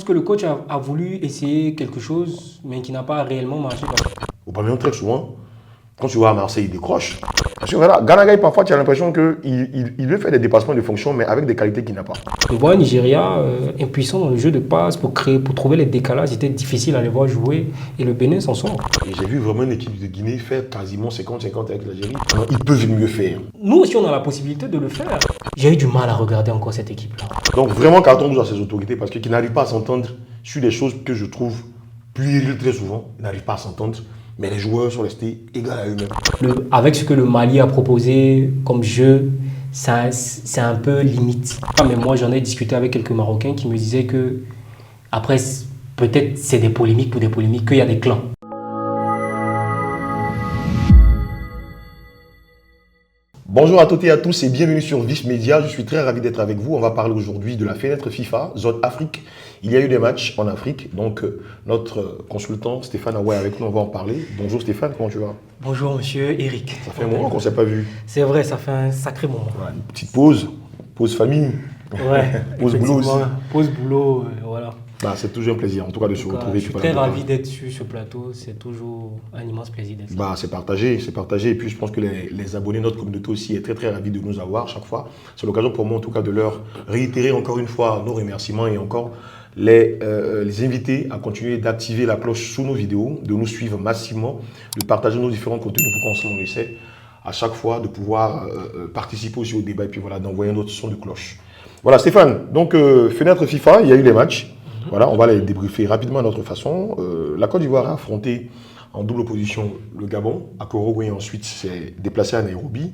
que le coach a voulu essayer quelque chose, mais qui n'a pas réellement marché. Aubameyang, très souvent, quand tu vois à Marseille, il décroche. Parce que voilà, Gana Gueye, parfois, tu as l'impression qu'il veut faire des dépassements de fonction, mais avec des qualités qu'il n'a pas. Je vois un Nigeria impuissant dans le jeu de passe pour trouver les décalages. C'était difficile à les voir jouer et le Bénin s'en sort. Et j'ai vu vraiment une équipe de Guinée faire quasiment 50-50 avec l'Algérie. Ils peuvent mieux faire. Nous aussi, on a la possibilité de le faire. J'ai eu du mal à regarder encore cette équipe-là. Donc vraiment, carton rouge à ces autorités parce qu'ils n'arrivent pas à s'entendre sur des choses que je trouve puériles très souvent. Ils n'arrivent pas à s'entendre. Mais les joueurs sont restés égaux à eux-mêmes. Avec ce que le Mali a proposé comme jeu, c'est un peu limite. Mais moi, j'en ai discuté avec quelques Marocains qui me disaient que, après, peut-être c'est des polémiques pour des polémiques, qu'il y a des clans. Bonjour à toutes et à tous et bienvenue sur Vif Media. Je suis très ravi d'être avec vous. On va parler aujourd'hui de la fenêtre FIFA, zone Afrique. Il y a eu des matchs en Afrique. Donc, notre consultant Stéphane Aoué avec nous, on va en parler. Bonjour Stéphane, comment tu vas? Bonjour monsieur Eric. Ça fait un moment qu'on ne s'est pas vu. C'est vrai, ça fait un sacré moment. Voilà, une petite pause famille. Ouais, pause boulot aussi. Pause boulot, voilà. Bah, c'est toujours un plaisir, en tout cas, de se retrouver. Je suis très ravi d'être sur ce plateau. C'est toujours un immense plaisir d'être là. Bah, c'est partagé, c'est partagé. Et puis, je pense que les abonnés de notre communauté aussi est très, très ravis de nous avoir chaque fois. C'est l'occasion pour moi, en tout cas, de leur réitérer encore une fois nos remerciements et encore les inviter à continuer d'activer la cloche sous nos vidéos, de nous suivre massivement, de partager nos différents contenus pour qu'ensemble on essaie à chaque fois de pouvoir participer aussi au débat et puis voilà, d'envoyer notre son de cloche. Voilà, Stéphane, donc fenêtre FIFA, il y a eu les matchs. Voilà, on va les débriefer rapidement à notre façon. La Côte d'Ivoire a affronté en double opposition le Gabon à Korogo et ensuite s'est déplacé à Nairobi.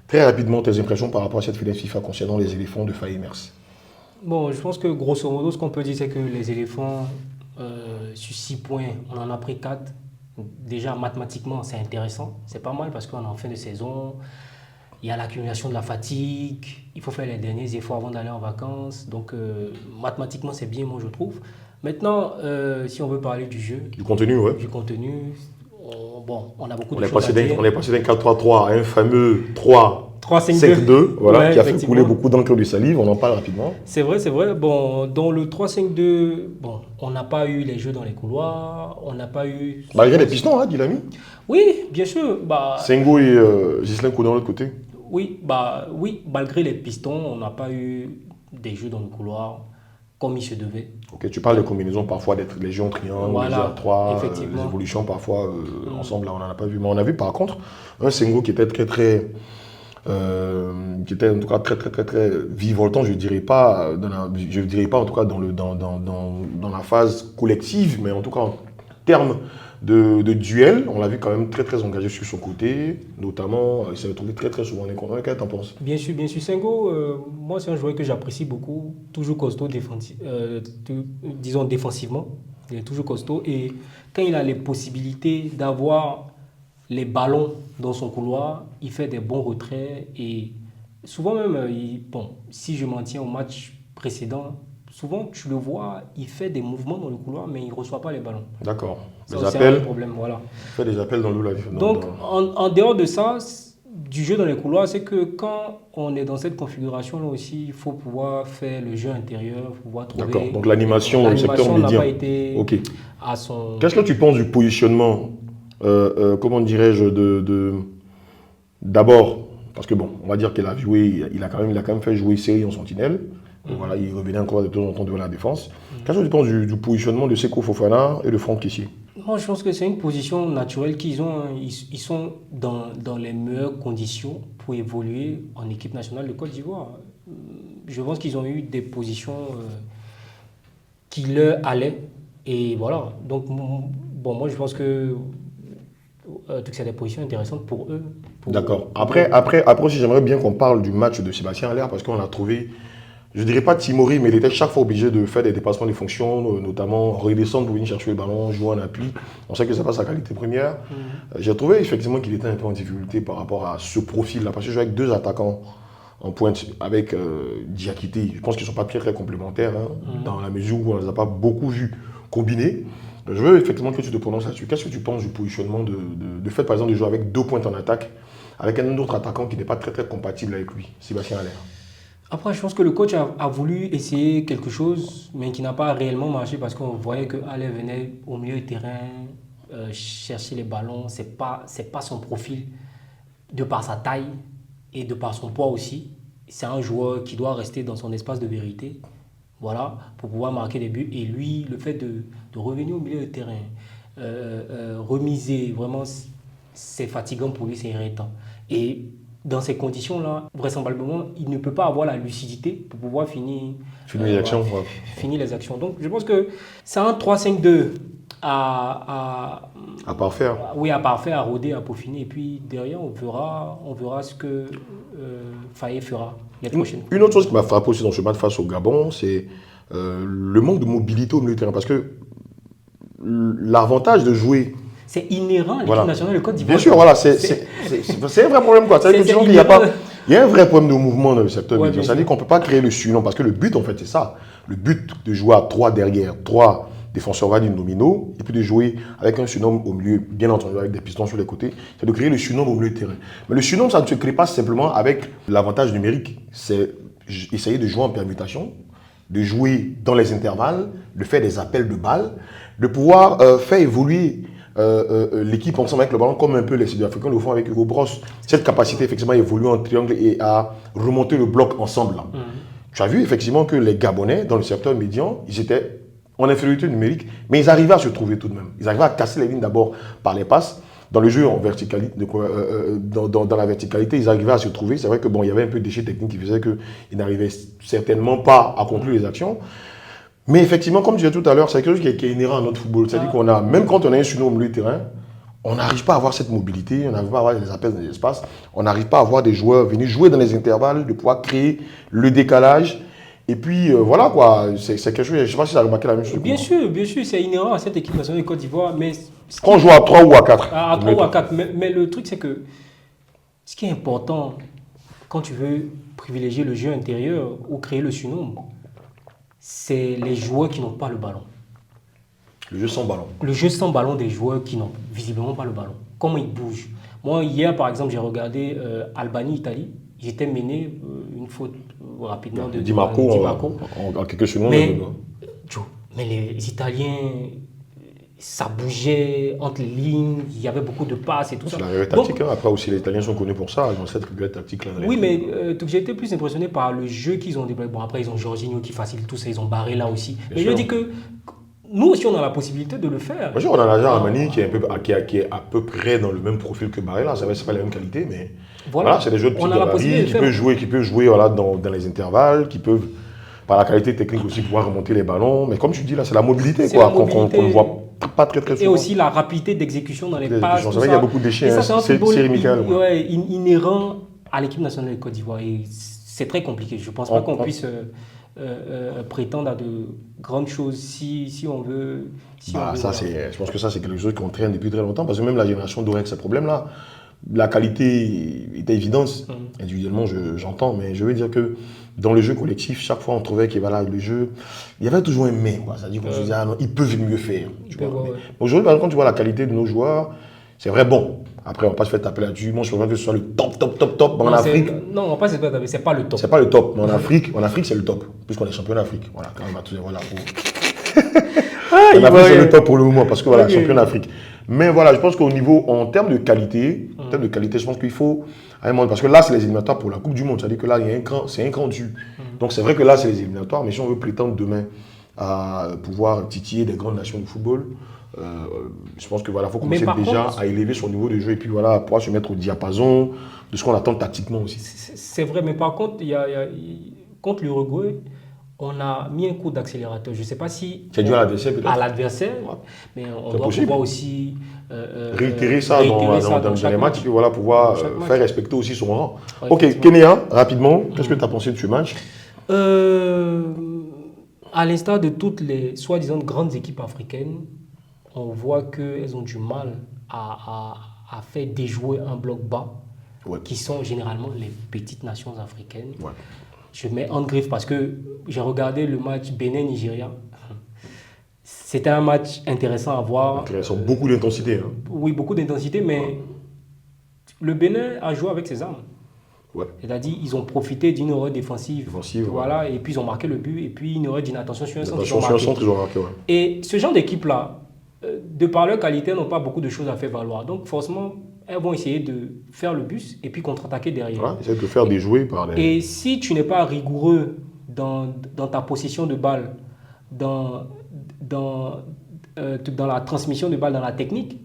Très rapidement, tes impressions par rapport à cette fenêtre FIFA concernant les éléphants de Faye Mers? Bon, je pense que grosso modo, ce qu'on peut dire, c'est que les éléphants, sur 6 points, on en a pris 4. Déjà, mathématiquement, c'est intéressant. C'est pas mal parce qu'on est en fin de saison. Il y a l'accumulation de la fatigue. Il faut faire les derniers efforts avant d'aller en vacances. Donc, mathématiquement, c'est bien, moi, je trouve. Maintenant, si on veut parler du jeu. Du contenu, ouais. Du contenu. On a beaucoup de choses à dire. On est passé d'un 4-3-3 à un fameux 3-5-2, voilà, ouais, qui a fait couler beaucoup d'encre de salive. On en parle rapidement. C'est vrai, c'est vrai. Bon, dans le 3-5-2, bon, on n'a pas eu les jeux dans les couloirs. On n'a pas eu... Malgré les pistons, hein, qu'il a mis. Oui, bien sûr. Sengo et Ghislain Koudou de l'autre côté. Oui, malgré les pistons, on n'a pas eu des jeux dans le couloir comme il se devait. Ok, tu parles de combinaisons parfois d'être légion triangle, voilà, légion 3, effectivement. les évolutions parfois ensemble, là on n'en a pas vu. Mais on a vu par contre un Sengo qui était qui était en tout cas très virevoltant, je dirais pas en tout cas dans la phase collective, mais en tout cas en termes de duel, on l'a vu quand même très engagé sur son côté, notamment il s'est retrouvé très souvent dans les corners. Qu'est-ce que tu en penses? Bien sûr, Sengo, moi c'est un joueur que j'apprécie beaucoup, toujours costaud, disons défensivement, il est toujours costaud et quand il a les possibilités d'avoir les ballons dans son couloir, il fait des bons retraits et souvent même, si je m'en tiens au match précédent, souvent tu le vois, il fait des mouvements dans le couloir mais il ne reçoit pas les ballons. D'accord. C'est un problème, voilà. Il fait des appels dans l'eau la vie. Donc en dehors de ça, du jeu dans les couloirs, c'est que quand on est dans cette configuration-là aussi, il faut pouvoir faire le jeu intérieur, pouvoir trouver... D'accord, donc l'animation dans le secteur médian. N'a pas été okay. À son... Qu'est-ce que tu penses du positionnement, comment dirais-je, d'abord, parce que bon, on va dire qu'il a joué, il a quand même fait jouer Série en sentinelle. Voilà, il revenait encore de temps en temps devant la défense. Qu'est-ce que tu penses du positionnement de Seko Fofana et de Franck Kessié? Moi, je pense que c'est une position naturelle qu'ils ont. Ils sont dans les meilleures conditions pour évoluer en équipe nationale de Côte d'Ivoire. Je pense qu'ils ont eu des positions qui leur allaient. Et voilà. Donc, bon, moi, je pense que c'est des positions intéressantes pour eux. D'accord. Après aussi, j'aimerais bien qu'on parle du match de Sébastien Haller parce qu'on l'a trouvé... Je ne dirais pas timoré, mais il était chaque fois obligé de faire des dépassements de fonctions, notamment redescendre pour venir chercher le ballon, jouer en appui. On sait que ce n'est pas sa qualité première. J'ai trouvé effectivement qu'il était un peu en difficulté par rapport à ce profil-là, parce que je joue avec deux attaquants en pointe, avec Diakité. Je pense qu'ils ne sont pas très complémentaires, dans la mesure où on ne les a pas beaucoup vus combinés. Je veux effectivement que tu te prononces là-dessus. Qu'est-ce que tu penses du positionnement de fait, par exemple, de jouer avec deux pointes en attaque, avec un autre attaquant qui n'est pas très compatible avec lui, Sébastien Haller? Après, je pense que le coach a voulu essayer quelque chose, mais qui n'a pas réellement marché parce qu'on voyait que Ale venait au milieu du terrain chercher les ballons. C'est pas son profil de par sa taille et de par son poids aussi. C'est un joueur qui doit rester dans son espace de vérité, voilà, pour pouvoir marquer des buts. Et lui, le fait de revenir au milieu de terrain, remiser, vraiment, c'est fatigant pour lui, c'est irritant. Et dans ces conditions-là, vraisemblablement, il ne peut pas avoir la lucidité pour pouvoir Finir les actions. voilà, Ouais. finir les actions. Donc, je pense que c'est un 3-5-2 à, À part faire. oui, à parfaire, à rôder, à peaufiner. Et puis derrière, on verra ce que Faye fera les prochaines. Une autre chose qui m'a frappé aussi dans ce match face au Gabon, c'est le manque de mobilité au milieu de terrain. Parce que l'avantage de jouer. C'est inhérent à l'équipe Voilà. nationale de Côte d'Ivoire. Bien sûr, voilà, c'est un vrai problème. C'est-à-dire qu'il y a pas. Il y a un vrai problème de mouvement dans le secteur médian. C'est-à-dire qu'on ne peut pas créer le surnom. Parce que le but, en fait, c'est ça. Le but de jouer à 3 derrière, 3 défenseurs, on va dire, nominaux, et puis de jouer avec un surnom au milieu, bien entendu, avec des pistons sur les côtés, c'est de créer le surnom au milieu de terrain. Mais le surnom, ça ne se crée pas simplement avec l'avantage numérique. C'est essayer de jouer en permutation, de jouer dans les intervalles, de faire des appels de balles, de pouvoir faire évoluer l'équipe ensemble avec le ballon, comme un peu les Sud-Africains le font avec Hugo Bross. Cette capacité, effectivement, à évoluer en triangle et à remonter le bloc ensemble. Là. Tu as vu, effectivement, que les Gabonais, dans le secteur médian, ils étaient en infériorité numérique, mais ils arrivaient à se trouver tout de même. Ils arrivaient à casser les lignes d'abord par les passes. Dans le jeu en verticalité, dans la verticalité, ils arrivaient à se trouver. C'est vrai que bon, il y avait un peu de déchets techniques qui faisaient qu'ils n'arrivaient certainement pas à conclure les actions. Mais effectivement, comme je disais tout à l'heure, c'est quelque chose qui est inhérent à notre football. C'est-à-dire qu'on a, même quand on a un surnom au milieu de terrain, on n'arrive pas à avoir cette mobilité, on n'arrive pas à avoir des appels dans l'espace, on n'arrive pas à avoir des joueurs venus jouer dans les intervalles, de pouvoir créer le décalage. Et puis voilà quoi, c'est quelque chose, je ne sais pas si tu as remarqué la même chose. Bien sûr, c'est inhérent à cette équipe nationale de Côte d'Ivoire. Mais quand on joue à 3 ou à 4. À 3 ou à 4. Mais le truc, c'est que ce qui est important quand tu veux privilégier le jeu intérieur ou créer le surnom, c'est les joueurs qui n'ont pas le ballon. Le jeu sans ballon. Le jeu sans ballon des joueurs qui n'ont visiblement pas le ballon. Comment ils bougent. Moi, hier, par exemple, j'ai regardé Albanie-Italie. J'étais mené une faute rapidement de Di Marco. En quelques secondes. Mais les Italiens, ça bougeait entre les lignes, il y avait beaucoup de passes et tout ça. C'est la rigueur tactique. Après aussi, les Italiens sont connus pour ça. Ils ont cette rigueur tactique-là. Oui, mais j'ai été plus impressionné par le jeu qu'ils ont développé. Bon, après, ils ont Jorginho qui facilite tout ça, ils ont barré là aussi. Mais je dis que nous aussi, on a la possibilité de le faire. Bien sûr, on a l'agent Amani qui est à peu près dans le même profil que Barella. C'est vrai, c'est pas la même qualité, mais voilà, c'est des joueurs de petite gabarit qui peuvent jouer voilà, dans les intervalles, qui peuvent, par la qualité technique aussi, pouvoir remonter les ballons. Mais comme tu dis, là, c'est la mobilité qu'on ne voit pas très souvent. Et aussi la rapidité d'exécution dans les passes. C'est vrai qu'il y a beaucoup de déchets. C'est inhérent à l'équipe nationale de Côte d'Ivoire. Et c'est très compliqué. Je ne pense pas qu'on puisse prétendre à de grandes choses si on veut. Je pense que ça, c'est quelque chose qu'on traîne depuis très longtemps, parce que même la génération d'Orient, ces problèmes-là, la qualité est évidente. Individuellement, j'entends, mais je veux dire que dans le jeu collectif, chaque fois, on trouvait qu'il le jeu, il y avait toujours un mais. C'est-à-dire qu'on se disait, ah non, ils peuvent mieux faire. Aujourd'hui, quand tu vois la qualité de nos joueurs, c'est vrai, bon. Après, on va pas se faire taper là-dessus. Moi, je pense que ce soit le top en Afrique. Non, on va pas se faire taper, c'est pas le top. C'est pas le top, mais en Afrique, c'est le top. Puisqu'on est champion d'Afrique. Voilà, quand on va tous voilà. En Afrique, c'est le top pour le moment, parce que voilà, champion d'Afrique. Mais voilà, je pense qu'au niveau, en termes de qualité, je pense qu'il faut, parce que là, c'est les éliminatoires pour la Coupe du Monde. C'est-à-dire que là, c'est un cran dessus. Donc, c'est vrai que là, c'est les éliminatoires, mais si on veut prétendre demain à pouvoir titiller des grandes nations de football, je pense que voilà, faut commencer à élever son niveau de jeu et puis voilà, pouvoir se mettre au diapason de ce qu'on attend tactiquement aussi. C'est vrai, mais par contre, contre l'Uruguay, on a mis un coup d'accélérateur. Je ne sais pas si... C'est dû à l'adversaire peut-être. À l'adversaire, mais on doit pouvoir aussi... réitérer ça dans les matchs, et voilà, pouvoir faire respecter aussi son rang. Ok, Kenya, rapidement, qu'est-ce que tu as pensé de ce match? À l'instar de toutes les soi-disant grandes équipes africaines, on voit qu'elles ont du mal à faire déjouer un bloc bas, qui sont généralement les petites nations africaines. Je mets en griffe parce que j'ai regardé le match Bénin-Nigeria. C'était un match intéressant à voir. Intéressant, beaucoup d'intensité. Oui, beaucoup d'intensité, mais le Bénin a joué avec ses armes. Ouais. C'est-à-dire ils ont profité d'une erreur défensive. Défensive, Voilà, et puis ils ont marqué le but, et puis une erreur d'inattention sur un centre, ils Attention, ont sur un marqué. centre, ils ont marqué, ouais. Et ce genre d'équipe-là, de par leur qualité, n'ont pas beaucoup de choses à faire valoir. Donc forcément, elles vont essayer de faire le bus et puis contre-attaquer derrière. Voilà, ils essaient de faire déjouer par les... Et si tu n'es pas rigoureux dans ta possession de balle, dans, dans la transmission de balle, dans la technique,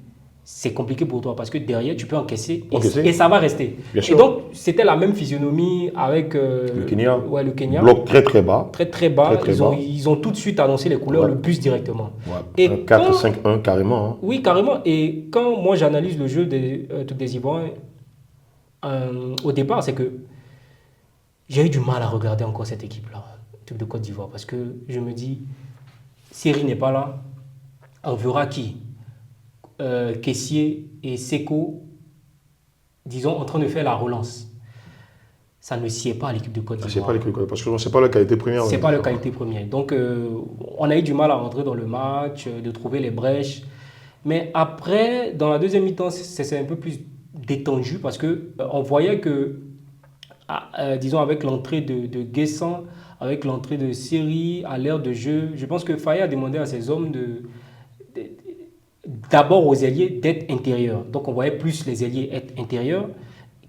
c'est compliqué pour toi parce que derrière, tu peux encaisser et ça va rester. Bien sûr. Et donc, c'était la même physionomie avec le Kenya. Ouais, le Kenya. Bloc très très bas. Très très bas. Très, très ils ont tout de suite annoncé les couleurs, Ouais. le bus directement. Ouais. Et Un 4-5-1 carrément. Hein. Oui, carrément. Et quand moi j'analyse le jeu des Ivoiriens, au départ, c'est que j'ai eu du mal à regarder encore cette équipe-là, l'équipe de Côte d'Ivoire, parce que je me dis, Seri n'est pas là, on verra qui Kessié et Seko, disons, en train de faire la relance. Ça ne sied pas à l'équipe de Côte d'Ivoire. C'est pas l'équipe, parce que c'est pas la qualité première. C'est pas la qualité première. Donc, on a eu du mal à rentrer dans le match, de trouver les brèches. Mais après, dans la deuxième mi-temps, c'est un peu plus détendu parce que on voyait que, disons, avec l'entrée de Guessant, avec l'entrée de Seri à l'ère de jeu, je pense que Faye a demandé à ses hommes d'abord aux ailiers d'être intérieurs. Donc, on voyait plus les ailiers être intérieurs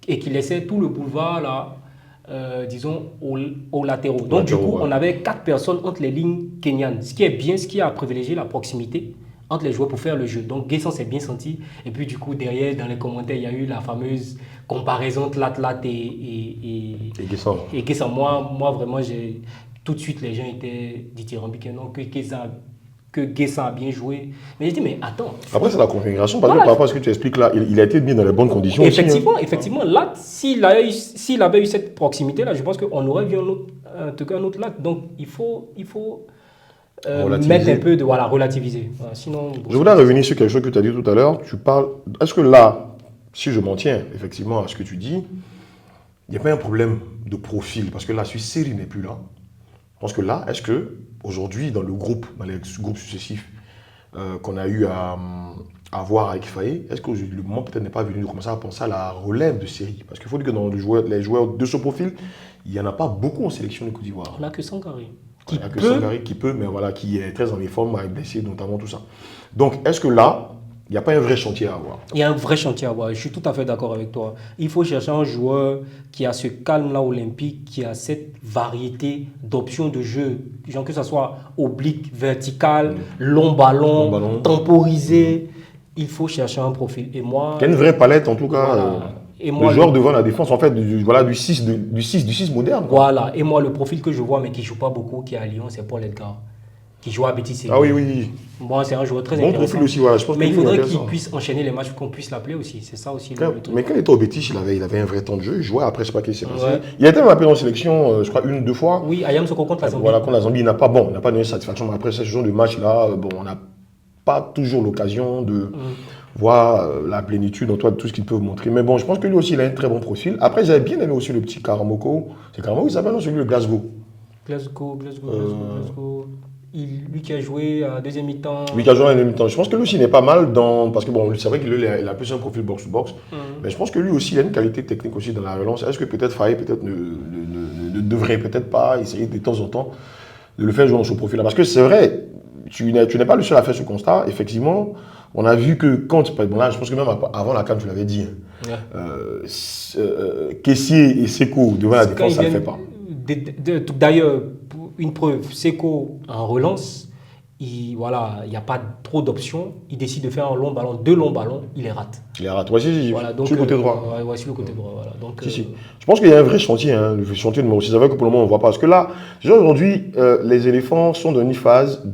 et qui laissaient tout le boulevard là, disons, aux latéraux. Donc, du coup, on avait 4 personnes entre les lignes kenyanes. Ce qui est bien, ce qui a privilégié la proximité entre les joueurs pour faire le jeu. Donc, Guessant s'est bien senti. Et puis, du coup, derrière, dans les commentaires, il y a eu la fameuse comparaison de Lat et Guessant. Et Guessant, moi, vraiment, tout de suite, les gens étaient dithyrambiques. Non, que Guessant a bien joué. Mais j'ai dit, mais attends. Après, c'est la configuration. Parce que par rapport à ce que tu expliques là, il a été mis dans les bonnes conditions. Effectivement, aussi, hein. effectivement. Là, s'il avait eu cette proximité-là, je pense qu'on aurait vu un autre Lat. Donc, il faut mettre un peu de... Voilà, relativiser. Voilà, sinon, je voudrais revenir sur quelque chose que tu as dit tout à l'heure. Tu parles... Est-ce que là, si je m'en tiens effectivement à ce que tu dis, il n'y a pas un problème de profil? Parce que la Suisse série n'est plus là. Je pense que là, est-ce que aujourd'hui dans le groupe, dans les groupes successifs qu'on a eu à voir avec Faye, est-ce que le moment peut-être n'est pas venu de commencer à penser à la relève de série? Parce qu'il faut dire que dans les joueurs de ce profil, il n'y en a pas beaucoup en sélection de Côte d'Ivoire. On n'a que Sangaré. Sangaré qui peut, mais voilà, qui est très en méforme, avec blessé, notamment tout ça. Donc, est-ce que là, il n'y a pas un vrai chantier à avoir? Il y a un vrai chantier à avoir. Je suis tout à fait d'accord avec toi. Il faut chercher un joueur qui a ce calme-là olympique, qui a cette variété d'options de jeu, genre que ce soit oblique, vertical, long ballon, temporisé. Il faut chercher un profil. Et moi, il y a une vraie palette, en tout cas. Voilà. Et moi, le joueur devant la défense, en fait, du 6 moderne. Quoi. Voilà. Et moi, le profil que je vois, mais qui ne joue pas beaucoup, qui est à Lyon, c'est Paul Edgar, qui joue à Betis. Ah oui. Moi, c'est un joueur très bon intéressant. Profil aussi, voilà. Je pense mais il faudrait qu'il puisse enchaîner les matchs, qu'on puisse l'appeler aussi. C'est ça aussi. Mais quand il était au Betis, il avait un vrai temps de jeu. Il jouait après, je ne sais pas qui s'est passé. Ouais. Il a été appelé en sélection, je crois, 1 ou 2 fois. Oui, Ayam Soko contre la Zambie. Voilà, contre la Zambie, il n'a pas donné satisfaction. Mais après ce genre de match-là, on n'a pas toujours l'occasion de voir la plénitude en tout ce qu'il peut montrer. Mais bon, je pense que lui aussi, il a un très bon profil. Après, j'avais bien aimé aussi le petit Karamoko. C'est Karamoko, il s'appelle, non, celui de Glasgow. Glasgow. Lui qui a joué à deuxième mi-temps. Lui qui a joué à deuxième mi-temps. Je pense que lui aussi, il est pas mal dans... Parce que bon, c'est vrai qu'il a plus un profil box-to-box. Mais je pense que lui aussi, il a une qualité technique aussi dans la relance. Est-ce que peut-être Faye ne devrait peut-être pas essayer de temps en temps de le faire jouer dans ce profil-là? Parce que c'est vrai, tu n'es pas le seul à faire ce constat. Effectivement, on a vu que quand... Bon là, je pense que même avant la CAN, tu l'avais dit. Kessié et Seko devant la défense, ça ne le fait pas. D'ailleurs, une preuve, Seko en relance, il n'y a pas trop d'options. Il décide de faire un long ballon, 2 longs ballons, il les rate. Il les rate. Voici, voilà, donc, sur le côté droit. Sur le côté droit. Voilà. Donc, Je pense qu'il y a un vrai chantier, le chantier numéro 6. C'est vrai que pour le moment, on ne voit pas. Parce que là, déjà aujourd'hui, les éléphants sont dans une phase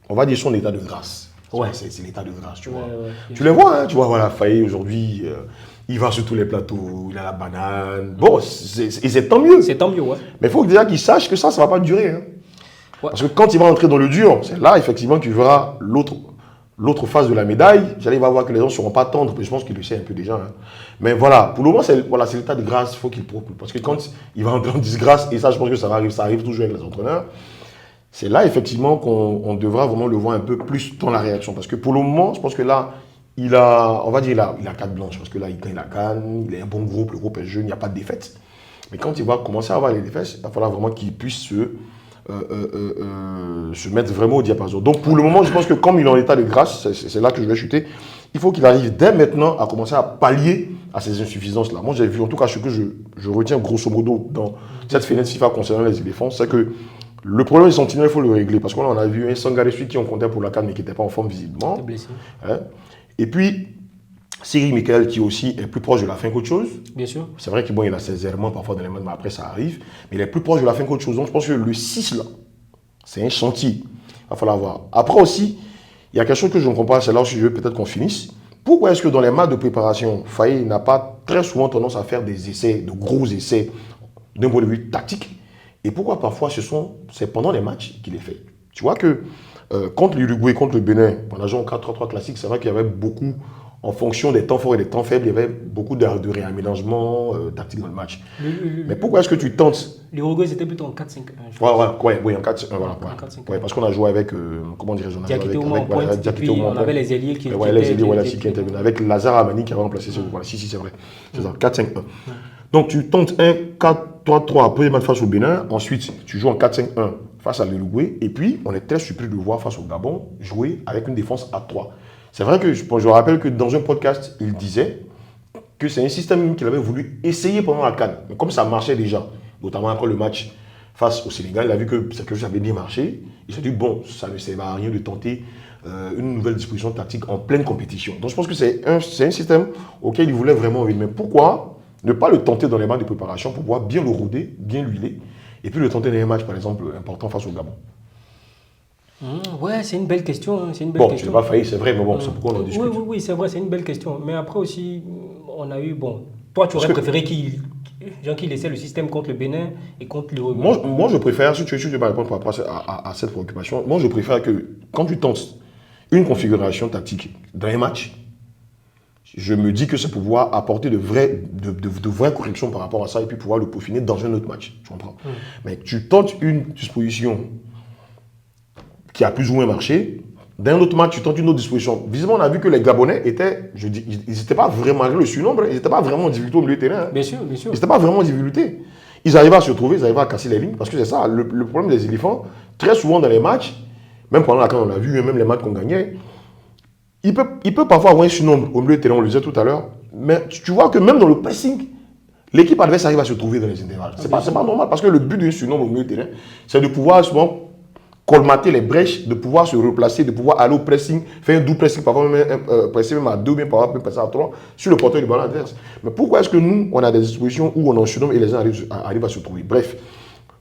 on va dire, son état de grâce. Ouais. C'est l'état de grâce, tu vois. Tu les vois, hein, tu vois, voilà, Faye aujourd'hui. Il va sur tous les plateaux, il a la banane. Bon, c'est tant mieux. C'est tant mieux, ouais. Mais il faut déjà qu'il sache que ça ne va pas durer. Hein. Ouais. Parce que quand il va entrer dans le dur, c'est là, effectivement, qu'il verra l'autre face de la médaille. Il va voir que les gens ne seront pas tendres. Je pense qu'il le sait un peu déjà. Hein. Mais voilà, pour le moment, c'est l'état de grâce. Il faut qu'il procure. Parce que quand il va entrer en disgrâce, et ça, je pense que ça arrive toujours avec les entraîneurs, c'est là, effectivement, qu'on devra vraiment le voir un peu plus dans la réaction. Parce que pour le moment, je pense que là, on va dire, il a carte blanche, parce que là, il gagne la CAN, il est un bon groupe, le groupe est jeune, il n'y a pas de défaite. Mais quand il va commencer à avoir les défaites, il va falloir vraiment qu'il puisse se mettre vraiment au diapason. Donc pour le moment, je pense que comme il est en état de grâce, c'est là que je vais chuter, il faut qu'il arrive dès maintenant à commencer à pallier à ces insuffisances-là. Moi, j'ai vu, en tout cas, ce que je retiens grosso modo dans cette fenêtre FIFA concernant les éléphants, c'est que le problème des sentinelles, il faut le régler. Parce qu'on en a vu un Sangaré, celui qui on comptait pour la CAN, mais qui n'était pas en forme visiblement. Blessé. Hein? Et puis, Cyril Michael, qui aussi est plus proche de la fin qu'autre chose. Bien sûr. C'est vrai qu'il bon, a ses errements parfois dans les matchs, mais après ça arrive. Mais il est plus proche de la fin qu'autre chose. Donc je pense que le 6 là, c'est un chantier. Il va falloir voir. Après aussi, il y a quelque chose que je ne comprends pas, c'est là aussi je veux peut-être qu'on finisse. Pourquoi est-ce que dans les matchs de préparation, Faye n'a pas très souvent tendance à faire des essais, de gros essais, d'un point de vue tactique? Et pourquoi parfois c'est pendant les matchs qu'il les fait? Tu vois que contre l'Uruguay, contre le Bénin, pendant un 4-3-3 classique, c'est vrai qu'il y avait beaucoup, en fonction des temps forts et des temps faibles, il y avait beaucoup de réaménagement tactique dans le match. Mais pourquoi est-ce que tu tentes? L'Uruguay, c'était plutôt en 4-5-1. Oui, en 4-5-1, voilà. Ouais, parce qu'on a joué avec, comment dirais-je, Diakité au moins en pointe, et puis on avait les ailiers qui intervenaient, avec Lazare Amani qui avait remplacé ce voilà, si, c'est vrai. C'est ça, 4-5-1. Donc tu tentes un 4-3-3, premier match face au Bénin, ensuite tu joues en 4-5-1 face à l'Uruguay, et puis on est très surpris de le voir face au Gabon jouer avec une défense à 3. C'est vrai que je rappelle que dans un podcast, il disait que c'est un système qu'il avait voulu essayer pendant la CAN. Mais comme ça marchait déjà, notamment après le match face au Sénégal, il a vu que quelque chose avait bien marché. Il s'est dit, bon, ça ne servait à rien de tenter une nouvelle disposition tactique en pleine compétition. Donc je pense que c'est un système auquel il voulait vraiment vivre. Mais pourquoi ne pas le tenter dans les matchs de préparation pour pouvoir bien le rôder, bien l'huiler, et puis le tenter dans les matchs, par exemple, importants face au Gabon? Ouais, c'est une belle question. Tu n'as pas failli, c'est vrai, mais bon, c'est pourquoi on en discute. Oui, c'est vrai, c'est une belle question. Mais après aussi, on a eu, toi, tu aurais préféré qu'il laissait le système contre le Bénin et contre l'Uruguay. Moi, je préfère, si tu veux pas répondre par rapport à cette préoccupation, moi, je préfère que quand tu tentes une configuration tactique dans un match, je me dis que c'est pour pouvoir apporter de vraies corrections par rapport à ça et puis pouvoir le peaufiner dans un autre match. Tu comprends? Mais tu tentes une disposition qui a plus ou moins marché. Dans un autre match, tu tentes une autre disposition. Visiblement, on a vu que les Gabonais étaient, ils n'étaient pas vraiment, malgré le surnombre, ils n'étaient pas vraiment en difficulté au milieu de terrain. Bien sûr. Ils n'étaient pas vraiment en difficulté. Ils arrivaient à se retrouver, ils arrivaient à casser les lignes, parce que c'est ça, le problème des éléphants, très souvent dans les matchs, même pendant la CAN, on l'a vu, même les matchs qu'on gagnait, il peut parfois avoir un surnombre au milieu de terrain, on le disait tout à l'heure, mais tu vois que même dans le pressing, l'équipe adverse arrive à se trouver dans les intervalles. C'est pas normal, parce que le but d'un surnombre au milieu de terrain, c'est de pouvoir souvent colmater les brèches, de pouvoir se replacer, de pouvoir aller au pressing, faire un double pressing, parfois même presser même à 2, bien parfois même passer à 3, sur le porteur du ballon adverse. Mais pourquoi est-ce que nous, on a des dispositions où on en surnomme et les gens arrivent à se trouver? Bref,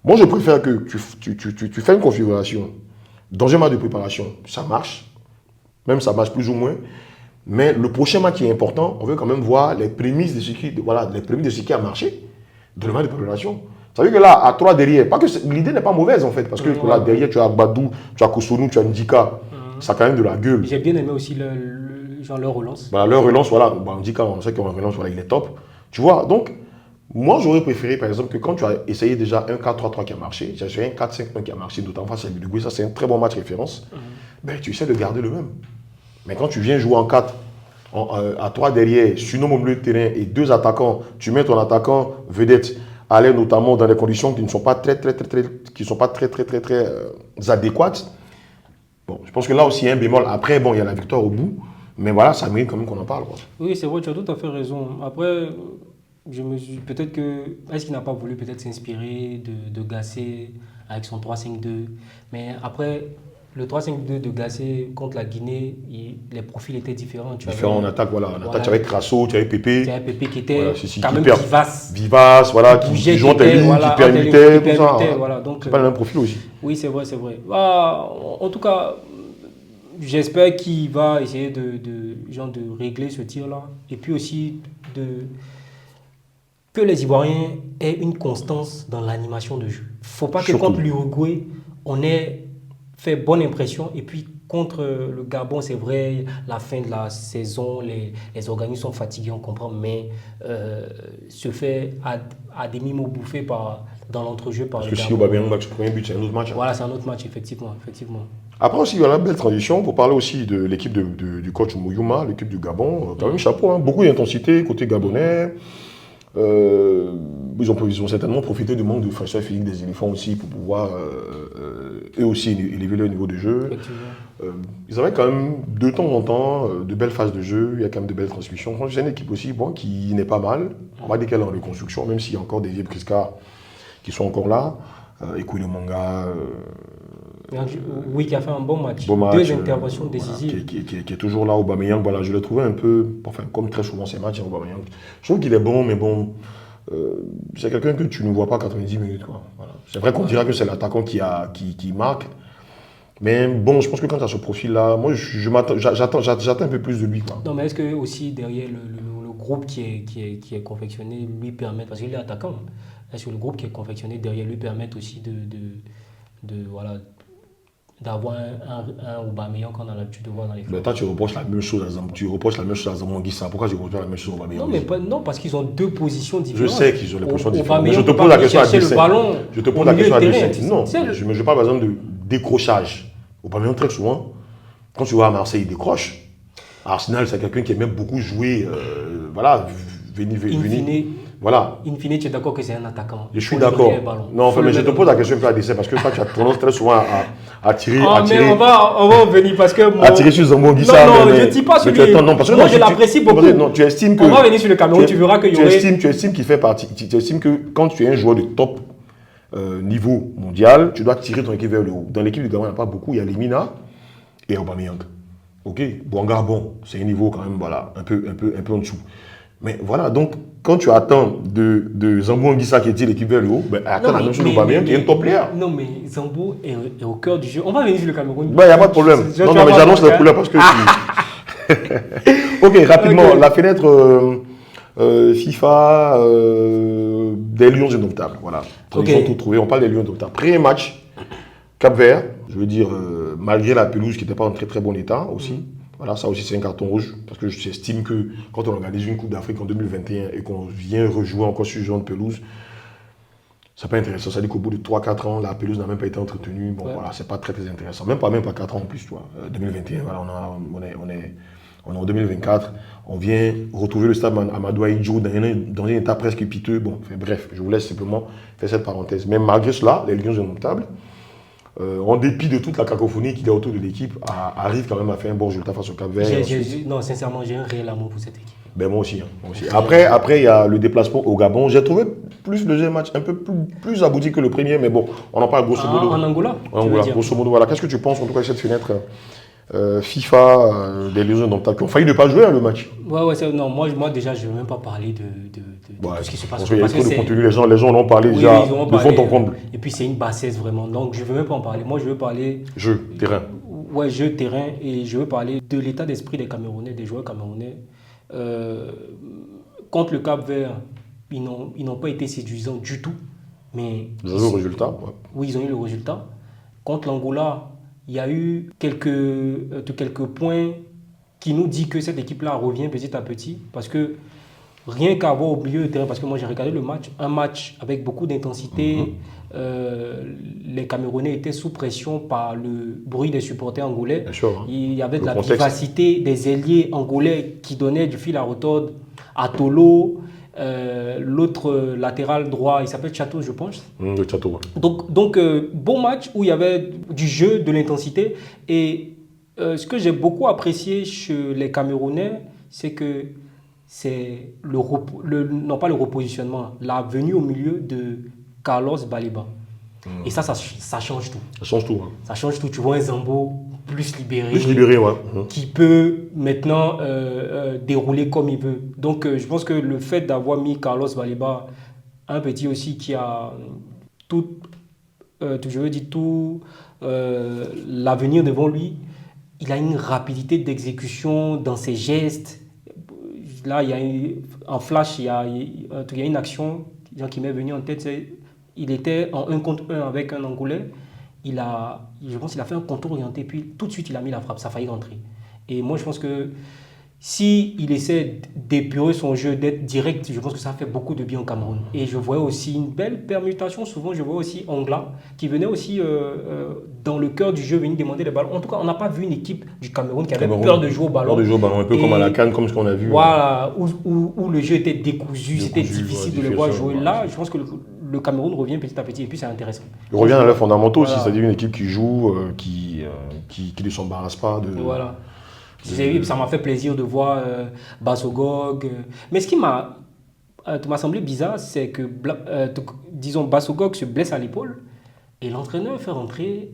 moi je préfère que tu fais une configuration dans un match de préparation, ça marche, même ça marche plus ou moins, mais le prochain match qui est important, on veut quand même voir les prémices de ce qui a marché dans le match de préparation. Ça veut dire que là, à 3 derrière, pas que l'idée n'est pas mauvaise en fait, parce que là derrière, tu as Badou, tu as Kosonou, tu as Ndika, ça a quand même de la gueule. J'ai bien aimé aussi leur relance. Leur relance, voilà, Ndika, on sait qu'en relance, voilà, il est top. Tu vois, donc, moi j'aurais préféré par exemple que quand tu as essayé déjà un 4-3-3 qui a marché, j'ai essayé un 4-5-1 qui a marché, notamment face à l'Uruguay, ça c'est un très bon match référence, ben, tu essaies de garder le même. Mais quand tu viens jouer en 4, à 3 derrière, surnomme au milieu de terrain et 2 attaquants, tu mets ton attaquant vedette, aller notamment dans des conditions qui ne sont pas très adéquates. Bon, je pense que là aussi, il y a un bémol. Après, bon, il y a la victoire au bout. Mais voilà, ça mérite quand même qu'on en parle, quoi. Oui, c'est vrai, tu as tout à fait raison. Après, je me suis peut-être que... Est-ce qu'il n'a pas voulu peut-être s'inspirer de Gassé avec son 3-5-2? Mais après... Le 3-5-2 de Gassé contre la Guinée, les profils étaient différents. Différents en attaque, voilà. En attaque, tu avais Crasso, tu avais Pépé. Tu avais Pépé qui était voilà, quand même vivace. Vivace, voilà, qui jouait tes lignes, qui permutait, tout ça. Voilà, donc, c'est pas le même profil aussi. Oui, c'est vrai, c'est vrai. En tout cas, j'espère qu'il va essayer de régler ce tir-là. Et puis aussi que les Ivoiriens aient une constance dans l'animation de jeu. Il ne faut pas que contre l'Uruguay, on ait fait bonne impression et puis contre le Gabon, c'est vrai, la fin de la saison, les organismes sont fatigués, on comprend, mais se fait à demi-mot bouffé par dans l'entrejeu par Parce le que si Gabon. Aubameyang marque son premier but, c'est un autre match. Voilà, c'est un autre match, effectivement. Après aussi, il y a la belle transition pour parler aussi de l'équipe du coach Mouyouma, l'équipe du Gabon. Quand même, chapeau, hein, beaucoup d'intensité côté gabonais. Ils ont certainement profité du manque de fraîcheur physique des éléphants aussi pour pouvoir eux aussi élever leur niveau de jeu. Ils avaient quand même de temps en temps de belles phases de jeu, il y a quand même de belles transmissions. C'est une équipe aussi qui n'est pas mal. On va dire qu'elle est en reconstruction, même s'il y a encore des vieux Prisca qui sont encore là. Ekouile Manga. Oui, qui a fait un bon match. Bon match, Deux interventions décisives. Voilà, qui est toujours là, Aubameyang. Voilà, je l'ai trouvé un peu, enfin, comme très souvent ces matchs, Aubameyang. Je trouve qu'il est bon, mais bon, c'est quelqu'un que tu ne vois pas 90 minutes. Quoi. Voilà. C'est vrai qu'on dira que c'est l'attaquant qui marque. Mais bon, je pense que quand tu as ce profil-là, moi, j'attends un peu plus de lui. Quoi. Non, mais est-ce que aussi derrière le groupe qui est confectionné lui permet, parce qu'il est attaquant, est-ce que le groupe qui est confectionné derrière lui permet aussi voilà, d'avoir un Aubameyang qu'on a l'habitude de voir dans les clubs? Mais toi, tu reproches la même chose à Zambo Anguissa. Pourquoi tu reproches la même chose à Aubameyang? Non, parce qu'ils ont deux positions différentes. Je sais qu'ils ont des positions différentes. Mais Aubameyang je te pose la question à dessein. Je te pose la question à dessein. Non, je parle par exemple de décrochage. Aubameyang, très souvent, quand tu vois à Marseille, il décroche. À Arsenal, c'est quelqu'un qui aime beaucoup jouer. Voilà, venir. Voilà. In fine, tu es d'accord que c'est un attaquant. Je suis d'accord. Non, mais je te pose la question un peu à dessein parce que toi, tu as tendance très souvent à tirer. Mais on va venir parce que. À tirer sur Zambo Anguissa. Non, je ne tire pas sur lui. Moi, je l'apprécie beaucoup. Non, tu estimes que. On va venir sur le Cameroun, tu verras qu'il y aurait. Tu estimes qu'il fait partie. Tu estimes que quand tu es un joueur de top niveau mondial, tu dois tirer ton équipe vers le haut. Dans l'équipe du Gabon, il n'y en a pas beaucoup. Il y a Lemina et Aubameyang. Ok, Bouanga, bon, c'est un niveau quand même, voilà, un peu en dessous. Mais voilà, donc, quand tu attends de Zambo Anguissa qui tire l'équipe vers le haut, ben, attends la même chose d'Aubameyang qui est un top player. Non, mais Zambo est au cœur du jeu. On va venir sur le Cameroun. Ben, il n'y a pas de problème. Non, mais j'annonce les couleurs parce que Ok, rapidement, la fenêtre FIFA des Lions indomptables. Voilà, ils ont tout trouvé. On parle des Lions indomptables. Premier match, Cap-Vert, je veux dire, malgré la pelouse qui n'était pas en très très bon état aussi. Voilà, ça aussi c'est un carton rouge, parce que j'estime que quand on organise une Coupe d'Afrique en 2021 et qu'on vient rejouer encore sur ce genre de pelouse, c'est pas intéressant. Ça dit qu'au bout de 3-4 ans, la pelouse n'a même pas été entretenue. Bon, voilà, c'est pas très très intéressant. Même pas 4 ans en plus, tu vois. 2021, voilà, on est en 2024. On vient retrouver le stade Amadou Ahidjo dans un état presque piteux. Bon, enfin, bref, je vous laisse simplement faire cette parenthèse. Mais malgré cela, les Lions indomptables, en dépit de toute la cacophonie qu'il y a autour de l'équipe, arrive quand même à faire un bon résultat face au Cap-Vert. Non, sincèrement, j'ai un réel amour pour cette équipe. Ben moi aussi. Après, il y a le déplacement au Gabon. J'ai trouvé le deuxième match un peu plus abouti que le premier, mais bon, on en parle grosso modo. En Angola, grosso modo, voilà. Qu'est-ce que tu penses en tout cas de cette fenêtre FIFA des Lions indomptables qui ont failli ne pas jouer le match? Non, moi déjà, je ne veux même pas parler de tout ce qui se passe. Il y a trop de contenu, les gens en ont parlé déjà de fond en comble. Et puis c'est une bassesse vraiment, donc je ne veux même pas en parler. Moi, je veux parler... Jeu, terrain. Ouais, jeu, terrain, et je veux parler de l'état d'esprit des Camerounais, des joueurs camerounais. Contre le Cap-Vert, ils n'ont pas été séduisants du tout. Mais ils ont eu le résultat. Ouais. Oui, ils ont eu le résultat. Contre l'Angola, il y a eu quelques points qui nous disent que cette équipe-là revient petit à petit. Parce que rien qu'à voir au milieu de terrain, parce que moi j'ai regardé le match, un match avec beaucoup d'intensité. Les Camerounais étaient sous pression par le bruit des supporters angolais. Bien sûr, hein. Il y avait de la vivacité des ailiers angolais qui donnaient du fil à retordre à Tolo. L'autre latéral droit, il s'appelle Chateau, je pense. Le Chateau. Donc bon match où il y avait du jeu, de l'intensité. Et ce que j'ai beaucoup apprécié chez les Camerounais, c'est que c'est non pas le repositionnement, la venue au milieu de Carlos Baliba. Et ça change tout. Ça change tout. Hein. Ça change tout. Tu vois un Zambo plus libéré. Ouais. Qui peut maintenant dérouler comme il veut. Donc je pense que le fait d'avoir mis Carlos Baliba, un petit aussi qui a tout l'avenir devant lui, il a une rapidité d'exécution dans ses gestes. Là, en flash, il y a une action qui m'est venue en tête. Il était en 1 contre 1 avec un Angolais. Je pense qu'il a fait un contour orienté, puis tout de suite, il a mis la frappe. Ça a failli rentrer. Et moi, je pense que s'il essaie d'épurer son jeu, d'être direct, je pense que ça fait beaucoup de bien au Cameroun. Et je voyais aussi une belle permutation. Souvent, je vois aussi Angla qui venait aussi dans le cœur du jeu venir demander les ballons. En tout cas, on n'a pas vu une équipe du Cameroun qui avait peur de jouer au ballon. Peur de jouer au ballon, un peu comme à la CAN, comme ce qu'on a vu. Voilà, où le jeu était décousu, c'était difficile de le voir jouer. Là, je pense que le Cameroun revient petit à petit et puis c'est intéressant. Il revient à leurs fondamentaux aussi, c'est-à-dire une équipe qui joue, qui ne s'embarrasse pas de... Voilà. Ça m'a fait plaisir de voir Bassogog. Mais ce qui m'a semblé bizarre, c'est que, disons, Bassogog se blesse à l'épaule et l'entraîneur fait rentrer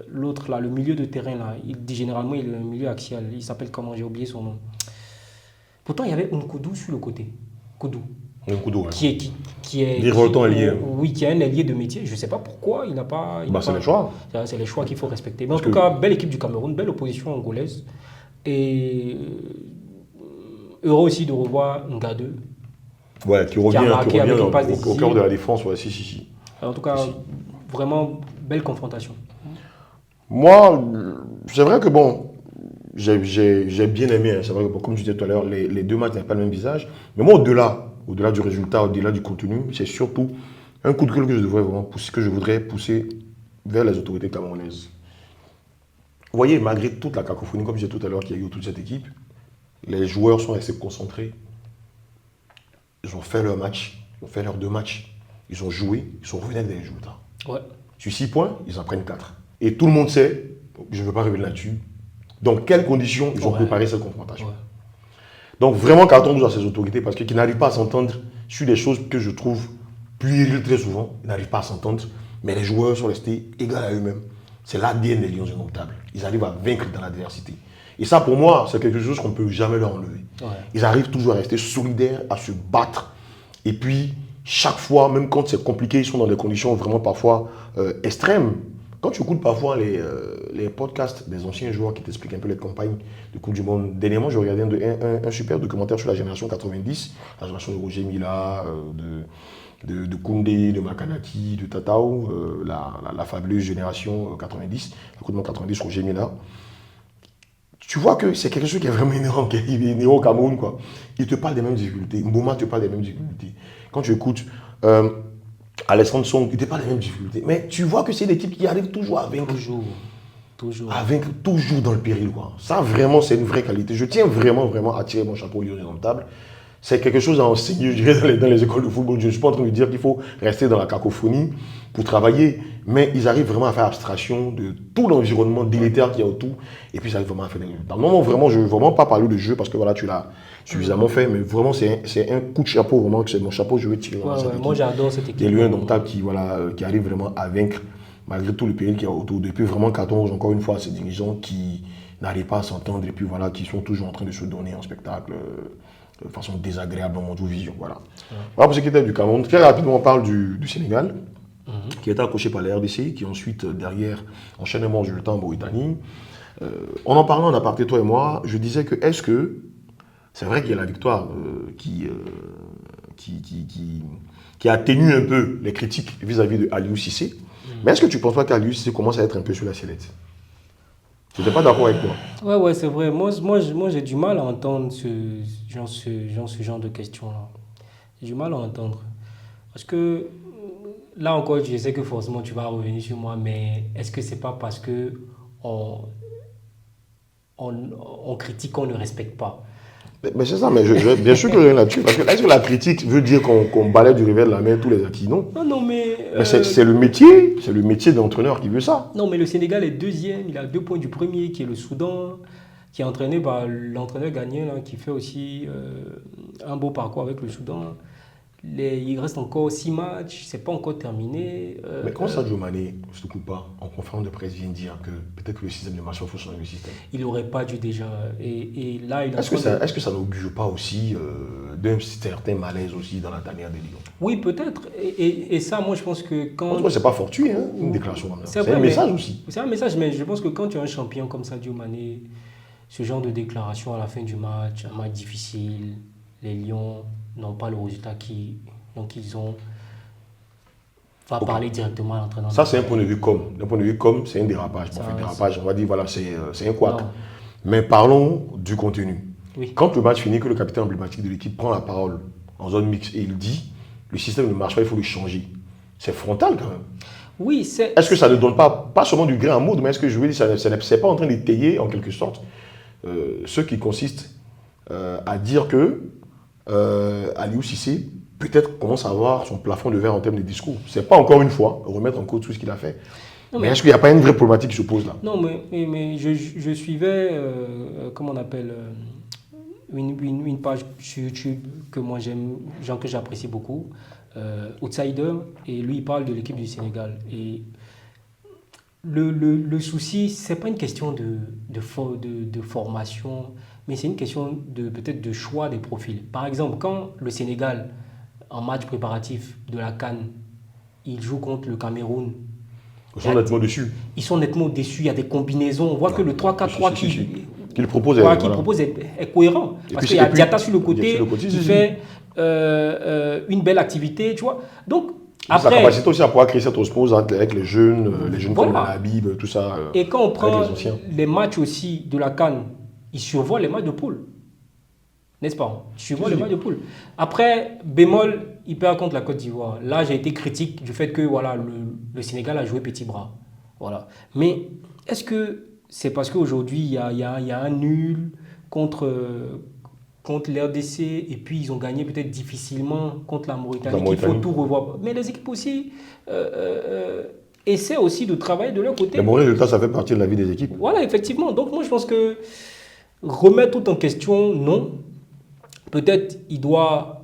l'autre, là, le milieu de terrain. Là. Il dit généralement, il est le milieu axial. Il s'appelle comment? J'ai oublié son nom. Pourtant, il y avait Nkoudou sur le côté. Koudou. Nkoudou, ouais. Qui est allié. Oui, qui est un allié de métier. Je ne sais pas pourquoi il n'a pas. C'est les choix. C'est les choix qu'il faut respecter. Mais en tout cas, belle équipe du Cameroun, belle opposition angolaise. Et heureux aussi de revoir Ngadeu. Ouais, qui revient au cœur de la défense. Ouais, si. En tout cas, vraiment belle confrontation. Moi, c'est vrai que bon, j'ai bien aimé. Hein. C'est vrai que comme je disais tout à l'heure, les deux matchs n'avaient pas le même visage. Mais moi, au-delà du résultat, au-delà du contenu, c'est surtout un coup de gueule que je voudrais pousser vers les autorités camerounaises. Vous voyez, malgré toute la cacophonie, comme je disais tout à l'heure, qu'il y a eu autour de cette équipe, les joueurs sont restés concentrés. Ils ont fait leur match, ils ont fait leurs 2 matchs. Ils ont joué, ils sont revenus avec des résultats. Ouais. Sur 6 points, ils en prennent 4. Et tout le monde sait, je ne veux pas revenir là-dessus, dans quelles conditions ils ont préparé cette confrontation. Ouais. Donc vraiment, carton rouge à ces autorités parce qu'ils n'arrivent pas à s'entendre sur des choses que je trouve puériles très souvent. Ils n'arrivent pas à s'entendre, mais les joueurs sont restés égaux à eux-mêmes. C'est l'ADN des Lions indomptables. Ils arrivent à vaincre dans l'adversité. Et ça, pour moi, c'est quelque chose qu'on ne peut jamais leur enlever. Ouais. Ils arrivent toujours à rester solidaires, à se battre. Et puis, chaque fois, même quand c'est compliqué, ils sont dans des conditions vraiment parfois extrêmes. Quand tu écoutes parfois les podcasts des anciens joueurs qui t'expliquent un peu les campagnes de Coupe du Monde, dernièrement, je regardais un super documentaire sur la génération 90, la génération de Roger Mila, de Koundé, de Makanaki, de Tatao, la fabuleuse génération 90, la Coupe du Monde 90, Roger Mila. Tu vois que c'est quelque chose qui est vraiment inhérent au Cameroun, quoi. Il te parle des mêmes difficultés. Mbouma te parle des mêmes difficultés. Quand tu écoutes Alessandro Song, il te parle des mêmes difficultés. Mais tu vois que c'est des types qui arrivent toujours à vaincre. Toujours. À vaincre toujours dans le péril, quoi. Ça, vraiment, c'est une vraie qualité. Je tiens vraiment à tirer mon chapeau au Lions indomptables. C'est quelque chose à enseigner, je dirais, dans les écoles de football. Je ne suis pas en train de dire qu'il faut rester dans la cacophonie pour travailler, mais ils arrivent vraiment à faire abstraction de tout l'environnement délétère qu'il y a autour, et puis ils arrivent vraiment à faire des résultats. Non, vraiment, je ne veux vraiment pas parler de jeu, parce que voilà, tu l'as suffisamment fait, mais vraiment, c'est un coup de chapeau, vraiment, que c'est mon chapeau, je veux tirer. Moi, j'adore cette équipe. Des Lions indomptables qui arrivent vraiment à vaincre, malgré tout le péril qu'il y a autour. Depuis vraiment 14, encore une fois, ces dirigeants qui n'arrivent pas à s'entendre, et puis voilà, qui sont toujours en train de se donner en spectacle de façon désagréable dans mon vision. Voilà. Voilà pour ce qui était du Cameroun. Très rapidement, on parle du Sénégal, qui a été accroché par la RDC, qui ensuite, derrière, enchaîne un résultat en Mauritanie. En parlant en aparté, toi et moi, je disais que est-ce que c'est vrai qu'il y a la victoire qui atténue un peu les critiques vis-à-vis de Aliou Cissé, mais est-ce que tu ne penses pas qu'Aliou Cissé commence à être un peu sur la sellette? Tu n'étais pas d'accord avec moi? Ouais, c'est vrai. Moi j'ai du mal à entendre ce genre de questions-là. J'ai du mal à entendre. Parce que, là encore, je sais que forcément tu vas revenir sur moi, mais est-ce que c'est pas parce que on critique qu'on ne respecte pas? Mais c'est ça, mais bien sûr que je reviens là-dessus. Parce que est-ce que la critique veut dire qu'on balaie du revers de la main tous les acquis? Non. Non, mais c'est le métier d'entraîneur qui veut ça. Non, mais le Sénégal est deuxième, il a 2 points du premier, qui est le Soudan, qui est entraîné par l'entraîneur ghanéen, là, qui fait aussi un beau parcours avec le Soudan. Il reste encore 6 matchs, c'est pas encore terminé. Mais quand Sadio Mané, je ne te coupe pas, en conférence de presse vient dire que peut-être que le système de match, il faut changer le système. Il n'aurait pas dû déjà. Et là, est-ce que ça n'augure pas aussi d'un certain malaise aussi dans la tanière des Lions? Oui, peut-être. Et ça, moi, je pense que quand... Moi, c'est pas fortuit, hein, une déclaration comme ça. C'est un message aussi. C'est un message, mais je pense que quand tu es un champion comme Sadio Mané, ce genre de déclaration à la fin du match, un match difficile, les Lions n'ont pas le résultat donc ils ont... va parler directement à l'entraîneur. Ça, c'est un point de vue com. D'un point de vue com, c'est un dérapage. Bon, un dérapage, on va dire, voilà, c'est un couac. Mais parlons du contenu. Oui. Quand le match finit, que le capitaine emblématique de l'équipe prend la parole en zone mixte et il dit le système ne marche pas, il faut le changer. C'est frontal quand même. Oui, c'est... Est-ce que ça ne donne pas seulement du grain à moudre, mais est-ce que je veux dire, c'est pas en train d'étayer en quelque sorte ce qui consiste à dire que Aliou Cissé peut-être commence à avoir son plafond de verre en termes de discours. C'est pas encore une fois remettre en cause tout ce qu'il a fait. Non, mais est-ce qu'il n'y a pas une vraie problématique qui se pose là? Non, mais je suivais, comment on appelle, une page sur YouTube que moi j'aime, gens que j'apprécie beaucoup, Outsider, et lui il parle de l'équipe du Sénégal. Et le souci, c'est pas une question de formation, mais c'est une question peut-être de choix des profils. Par exemple, quand le Sénégal, en match préparatif de la CAN, il joue contre le Cameroun, Ils sont nettement dessus. ils sont nettement déçus, il y a des combinaisons, on voit que le 3-4-3 qu'il propose, voilà, propose est cohérent. Parce qu'il y a Diatta sur le côté qui fait une belle activité, tu vois. Donc, après, sa capacité aussi à pouvoir créer cette osmose avec les jeunes voilà. comme Habib, tout ça. Et quand on prend les matchs aussi de la CAN, ils survoient les matchs de poule. N'est-ce pas? Ils survoient les matchs de poule. Après, bémol, il perd contre la Côte d'Ivoire. Là, j'ai été critique du fait que voilà, le Sénégal a joué petit bras. Voilà. Mais est-ce que c'est parce qu'aujourd'hui, il y a un nul contre l'RDC et puis ils ont gagné peut-être difficilement contre la Mauritanie, qu'il faut tout revoir. Mais les équipes aussi essaient aussi de travailler de leur côté. Les bons résultats, ça fait partie de la vie des équipes. Voilà, effectivement. Donc moi, je pense que remettre tout en question, non. Peut-être il doit,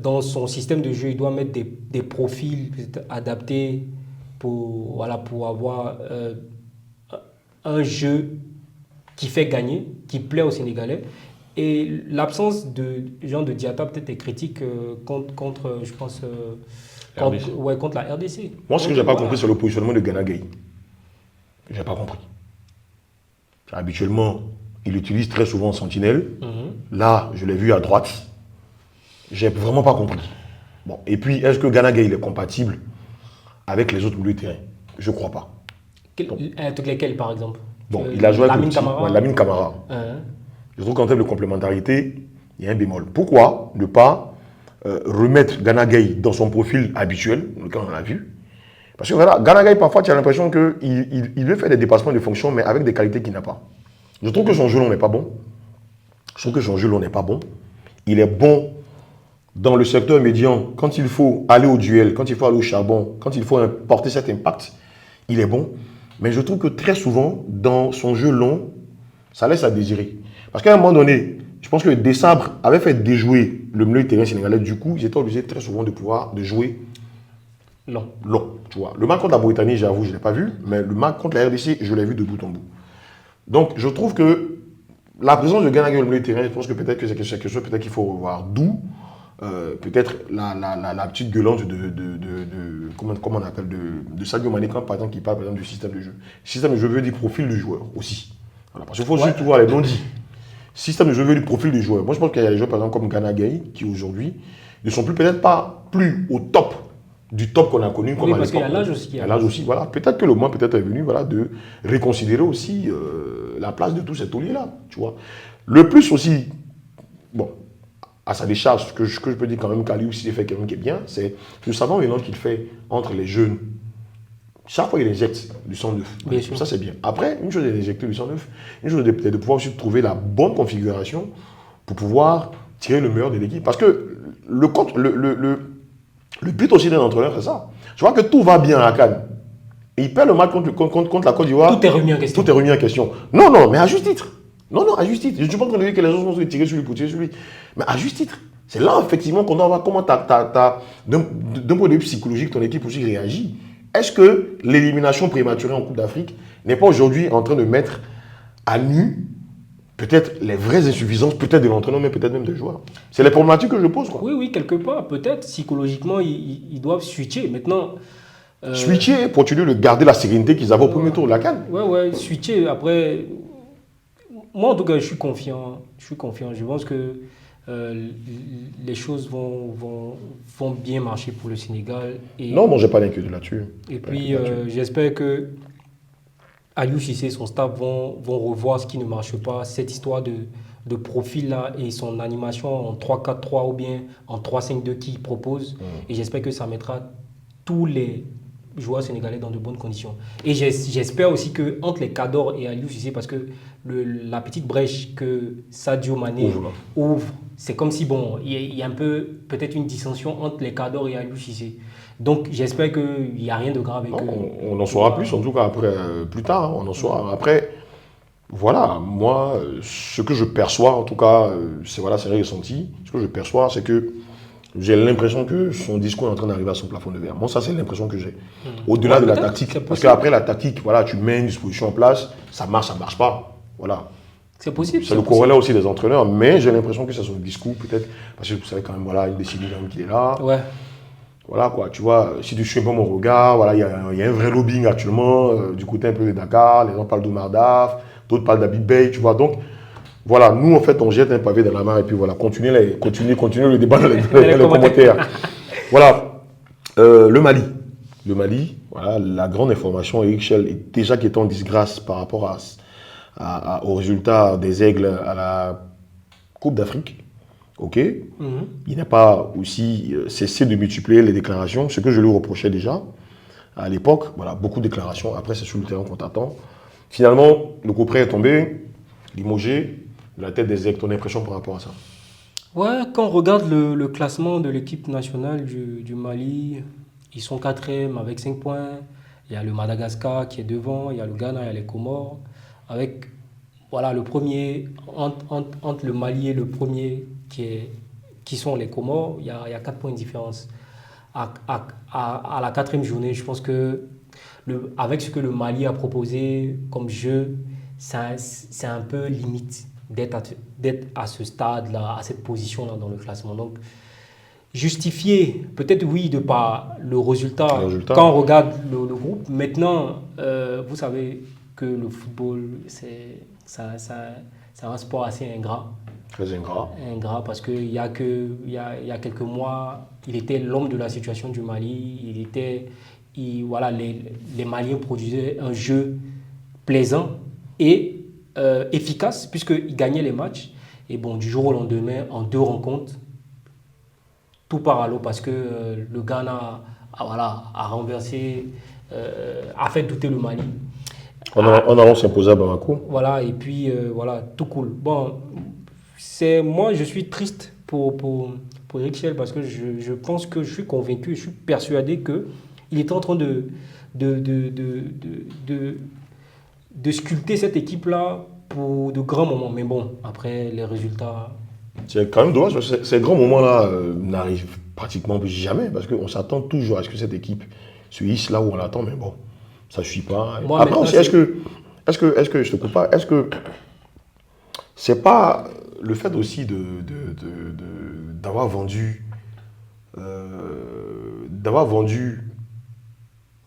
dans son système de jeu, il doit mettre des profils adaptés pour avoir un jeu qui fait gagner, qui plaît aux Sénégalais. Et l'absence de Diatta peut-être est critique contre je pense, contre la RDC. Moi, ce que je n'ai pas compris, c'est le positionnement de Gana Gueye. Je n'ai pas compris. Habituellement, il utilise très souvent Sentinelle. Là, je l'ai vu à droite. J'ai vraiment pas compris. Bon, et puis, est-ce que Gana Gueye est compatible avec les autres milieux de terrain? Je ne crois pas. Lesquels, par exemple? Bon, il a joué avec Lamine Camara. Je trouve qu'en termes de complémentarité, il y a un bémol. Pourquoi ne pas remettre Gana Gueye dans son profil habituel, lequel on l'a vu? Parce que voilà, Gana Gueye, parfois, tu as l'impression qu'il veut faire des dépassements de fonction, mais avec des qualités qu'il n'a pas. Je trouve que son jeu long n'est pas bon. Il est bon dans le secteur médian, quand il faut aller au duel, quand il faut aller au charbon, quand il faut porter cet impact, il est bon. Mais je trouve que très souvent, dans son jeu long, ça laisse à désirer. Parce qu'à un moment donné, je pense que Desabre avait fait déjouer le milieu de terrain sénégalais. Du coup, ils étaient obligés très souvent de jouer long. Tu vois. Le match contre la Mauritanie, j'avoue, je ne l'ai pas vu. Mais le match contre la RDC, je l'ai vu de bout en bout. Donc, je trouve que la présence de Gana Gueye au milieu de terrain, je pense que peut-être que c'est quelque chose qu'il faut revoir. D'où peut-être la petite gueulante comment on appelle, de Sadio Mané, quand par exemple qui parle par exemple du système de jeu. Système de jeu veut dire profil du joueur aussi. Voilà, parce qu'il faut surtout voir les non-dits. Système de jeu veut dire profil du joueur. Moi je pense qu'il y a des joueurs par exemple comme Gana Gueye qui aujourd'hui ne sont peut-être pas plus au top du top qu'on a connu. Oui, parce qu'il y a l'âge aussi. Il y a l'âge aussi, voilà. Peut-être que le moment est venu voilà, de réconsidérer aussi la place de tous ces tauliers-là, tu vois. Le plus aussi, bon, à sa décharge, ce que je peux dire quand même qu'Aliou s'il fait quelqu'un qui est bien, c'est le savant mélange qu'il fait entre les jeunes. Chaque fois, il injecte du sang neuf. Ça, c'est bien. Après, une chose est d'injecter du sang neuf, une chose est de pouvoir aussi trouver la bonne configuration pour pouvoir tirer le meilleur de l'équipe. Parce que le but aussi d'un entraîneur, c'est ça. Je vois que tout va bien à la CAN. Il perd le match contre la Côte d'Ivoire. Tout est remis en question. Non, mais à juste titre. Non, à juste titre. Je ne suis pas en train de dire que les gens sont tirés sur lui pour tirer sur lui. Mais à juste titre. C'est là, effectivement, qu'on doit voir comment d'un point de vue psychologique, ton équipe aussi réagit. Est-ce que l'élimination prématurée en Coupe d'Afrique n'est pas aujourd'hui en train de mettre à nu peut-être les vraies insuffisances, peut-être de l'entraîneur, mais peut-être même des joueurs? C'est les problématiques que je pose, quoi. Oui, quelque part. Peut-être, psychologiquement, ils doivent switcher. Maintenant... switcher pour continuer de garder la sérénité qu'ils avaient au premier tour de la CAN. Ouais, switcher. Après, moi en tout cas, je suis confiant. Je pense que les choses vont bien marcher pour le Sénégal. Non, je n'ai pas d'inquiétude là-dessus. Et puis, j'espère que Aliou Cissé et son staff vont revoir ce qui ne marche pas, cette histoire de profil-là et son animation en 3-4-3 ou bien en 3-5-2 qu'il propose. Et j'espère que ça mettra tous les joueurs sénégalais dans de bonnes conditions. Et j'espère aussi qu'entre les Cador et Aliou Cissé, parce que la petite brèche que Sadio Mané ouvre, c'est comme si, bon, il y a un peu, peut-être une dissension entre les Cador et Aliou Cissé. Donc, j'espère qu'il n'y a rien de grave avec eux. On en saura plus, en tout cas, après, plus tard, hein, on en saura. Après, voilà, moi, ce que je perçois, en tout cas, c'est rien ressenti. Ce que je perçois, c'est que j'ai l'impression que son discours est en train d'arriver à son plafond de verre. Moi, ça, c'est l'impression que j'ai. Au-delà de la tactique. Parce qu'après la tactique, voilà, tu mets une disposition en place, ça marche pas. Voilà. C'est possible. C'est le corrélat aussi des entraîneurs, mais j'ai l'impression que c'est son discours, peut-être, parce que vous savez quand même, voilà, une décennie qu'il est là. Ouais. Voilà quoi, tu vois, si tu suis un peu mon regard, voilà, il y a un vrai lobbying actuellement, du côté un peu de Dakar, les gens parlent d'Omar Daf, d'autres parlent d'Abid Bey, tu vois, donc voilà, nous en fait on jette un pavé dans la mare et puis voilà, continuez le débat dans les commentaires. Voilà, le Mali, voilà, la grande information, Eric Chell est déjà qui est en disgrâce par rapport au résultat des Aigles à la Coupe d'Afrique. Ok, il n'a pas aussi cessé de multiplier les déclarations, ce que je lui reprochais déjà à l'époque. Voilà, beaucoup de déclarations. Après, c'est sur le terrain qu'on t'attend. Finalement, le coup près est tombé, limogé, de la tête des Aigles. Ton impression par rapport à ça? Ouais, quand on regarde le classement de l'équipe nationale du Mali, ils sont 4e avec 5 points. Il y a le Madagascar qui est devant, il y a le Ghana, il y a les Comores. Avec, voilà, le premier, entre le Mali et le premier, qui sont les Comores, il y a 4 points de différence. À la 4e journée, je pense que avec ce que le Mali a proposé comme jeu, c'est un peu limite d'être à ce stade-là, à cette position-là dans le classement. Donc, justifié, peut-être oui, de par le résultat, quand on regarde le groupe. Maintenant, vous savez que le football, c'est un sport assez ingrat. Très ingrat. Ingrat parce qu'il y a quelques mois, il était l'homme de la situation du Mali. Voilà, les Maliens produisaient un jeu plaisant et efficace puisqu'ils gagnaient les matchs. Et bon, du jour au lendemain, en 2 rencontres, tout part à l'eau parce que le Ghana a renversé, a fait douter le Mali. En allant s'imposer à Bamako. Voilà, et puis voilà, tout cool. Bon, moi, je suis triste pour Eric Chell parce que je pense que je suis convaincu, je suis persuadé qu'il est en train de sculpter cette équipe-là pour de grands moments. Mais bon, après, les résultats... C'est quand même dommage parce que ces grands moments-là n'arrivent pratiquement jamais parce qu'on s'attend toujours à ce que cette équipe se hisse là où on l'attend, mais bon, ça ne suit pas. Moi, après aussi, est-ce que, je te coupe pas, est-ce que c'est pas le fait aussi d'avoir vendu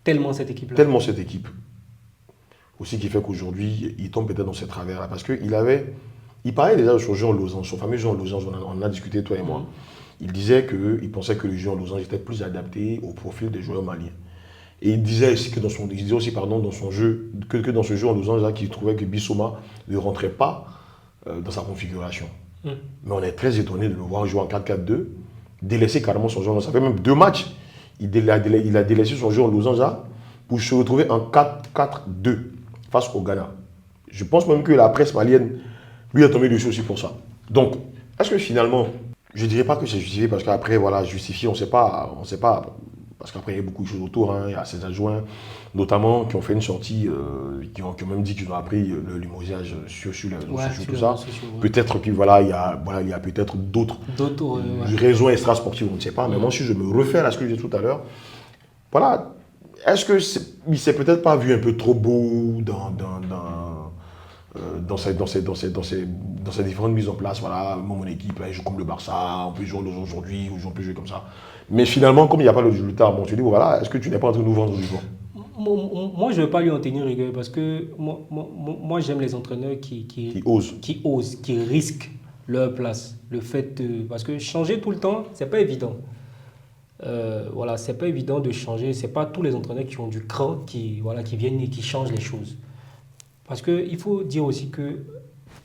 tellement cette équipe-là. Tellement cette équipe aussi qui fait qu'aujourd'hui, il tombe peut-être dans ces travers-là. Parce il parlait déjà de son jeu en losange, son fameux jeu en losange, on en a discuté toi et moi. Il disait qu'il pensait que le jeu en losange était plus adapté au profil des joueurs maliens. Et il disait aussi dans son jeu, que dans ce jeu en losange, qu'il trouvait que Bissoma ne rentrait pas dans sa configuration. Mais on est très étonné de le voir jouer en 4-4-2, délaisser carrément son jeu. Ça fait même 2 matchs. Il a délaissé son jeu en losange pour se retrouver en 4-4-2 face au Ghana. Je pense même que la presse malienne lui est tombée dessus aussi pour ça. Donc, est-ce que finalement, je ne dirais pas que c'est justifié parce qu'après, voilà, justifié, on ne sait pas, parce qu'après, il y a beaucoup de choses autour. Il y a ces adjoints, notamment, qui ont fait une sortie, qui ont même dit qu'ils ont appris le limogeage sur les réseaux sociaux, tout ça. Peut-être qu'il y a peut-être d'autres raisons extra-sportives, on ne sait pas. Mais moi, si je me refais à ce que j'ai dit tout à l'heure, voilà, est-ce qu'il ne s'est peut-être pas vu un peu trop beau dans ces différentes mises en place, voilà, mon équipe, elle joue comme le Barça, on peut jouer aujourd'hui, ou on peut jouer comme ça. Mais finalement, comme il n'y a pas le résultat, bon, tu dis, voilà, est-ce que tu n'es pas en train de nous vendre du vent? Moi, je ne vais pas lui en tenir rigueur parce que moi j'aime les entraîneurs qui osent, qui risquent leur place. Parce que changer tout le temps, ce n'est pas évident. Voilà, c'est pas évident de changer. C'est pas tous les entraîneurs qui ont du cran qui viennent et qui changent les choses. Parce qu'il faut dire aussi que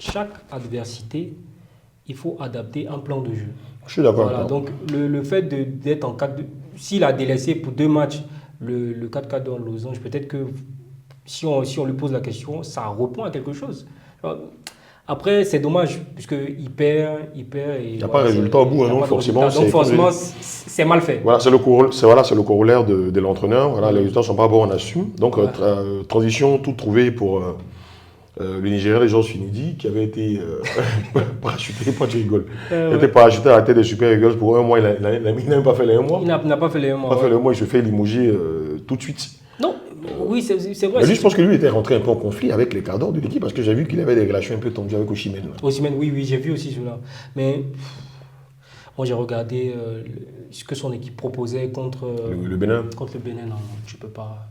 chaque adversité, il faut adapter un plan de jeu. Je suis d'accord Voilà, avec toi. donc le fait d'être en 4 s'il a délaissé pour 2 matchs le 4-4 dans Losange, peut-être que si on lui pose la question, ça répond à quelque chose. Alors, après, c'est dommage, puisqu'il perd, et Il n'y a pas de résultat au bout, il y a non, pas de forcément. résultat. Donc forcément, c'est mal fait. Voilà, c'est le corollaire de l'entraîneur. Voilà, les résultats ne sont pas bons, on assume. Donc, transition toute trouvée pour le Nigeria, les gens Finidi, qui avait été parachuté, pas tu rigoles. Il a été parachuté à la tête des Super Eagles pour un mois. Il n'a même pas fait les un mois. Il n'a pas fait les 1 mois. Il n'a pas fait le mois, il se fait limoger tout de suite. Non, oui, c'est vrai. Mais lui, je pense que lui était rentré un peu en conflit avec les cadres de l'équipe parce que j'ai vu qu'il avait des relations un peu tendues avec Osimhen. Osimhen, oui, j'ai vu aussi cela. Mais moi, j'ai regardé ce que son équipe proposait contre Le Bénin. Contre le Bénin, non, tu peux pas.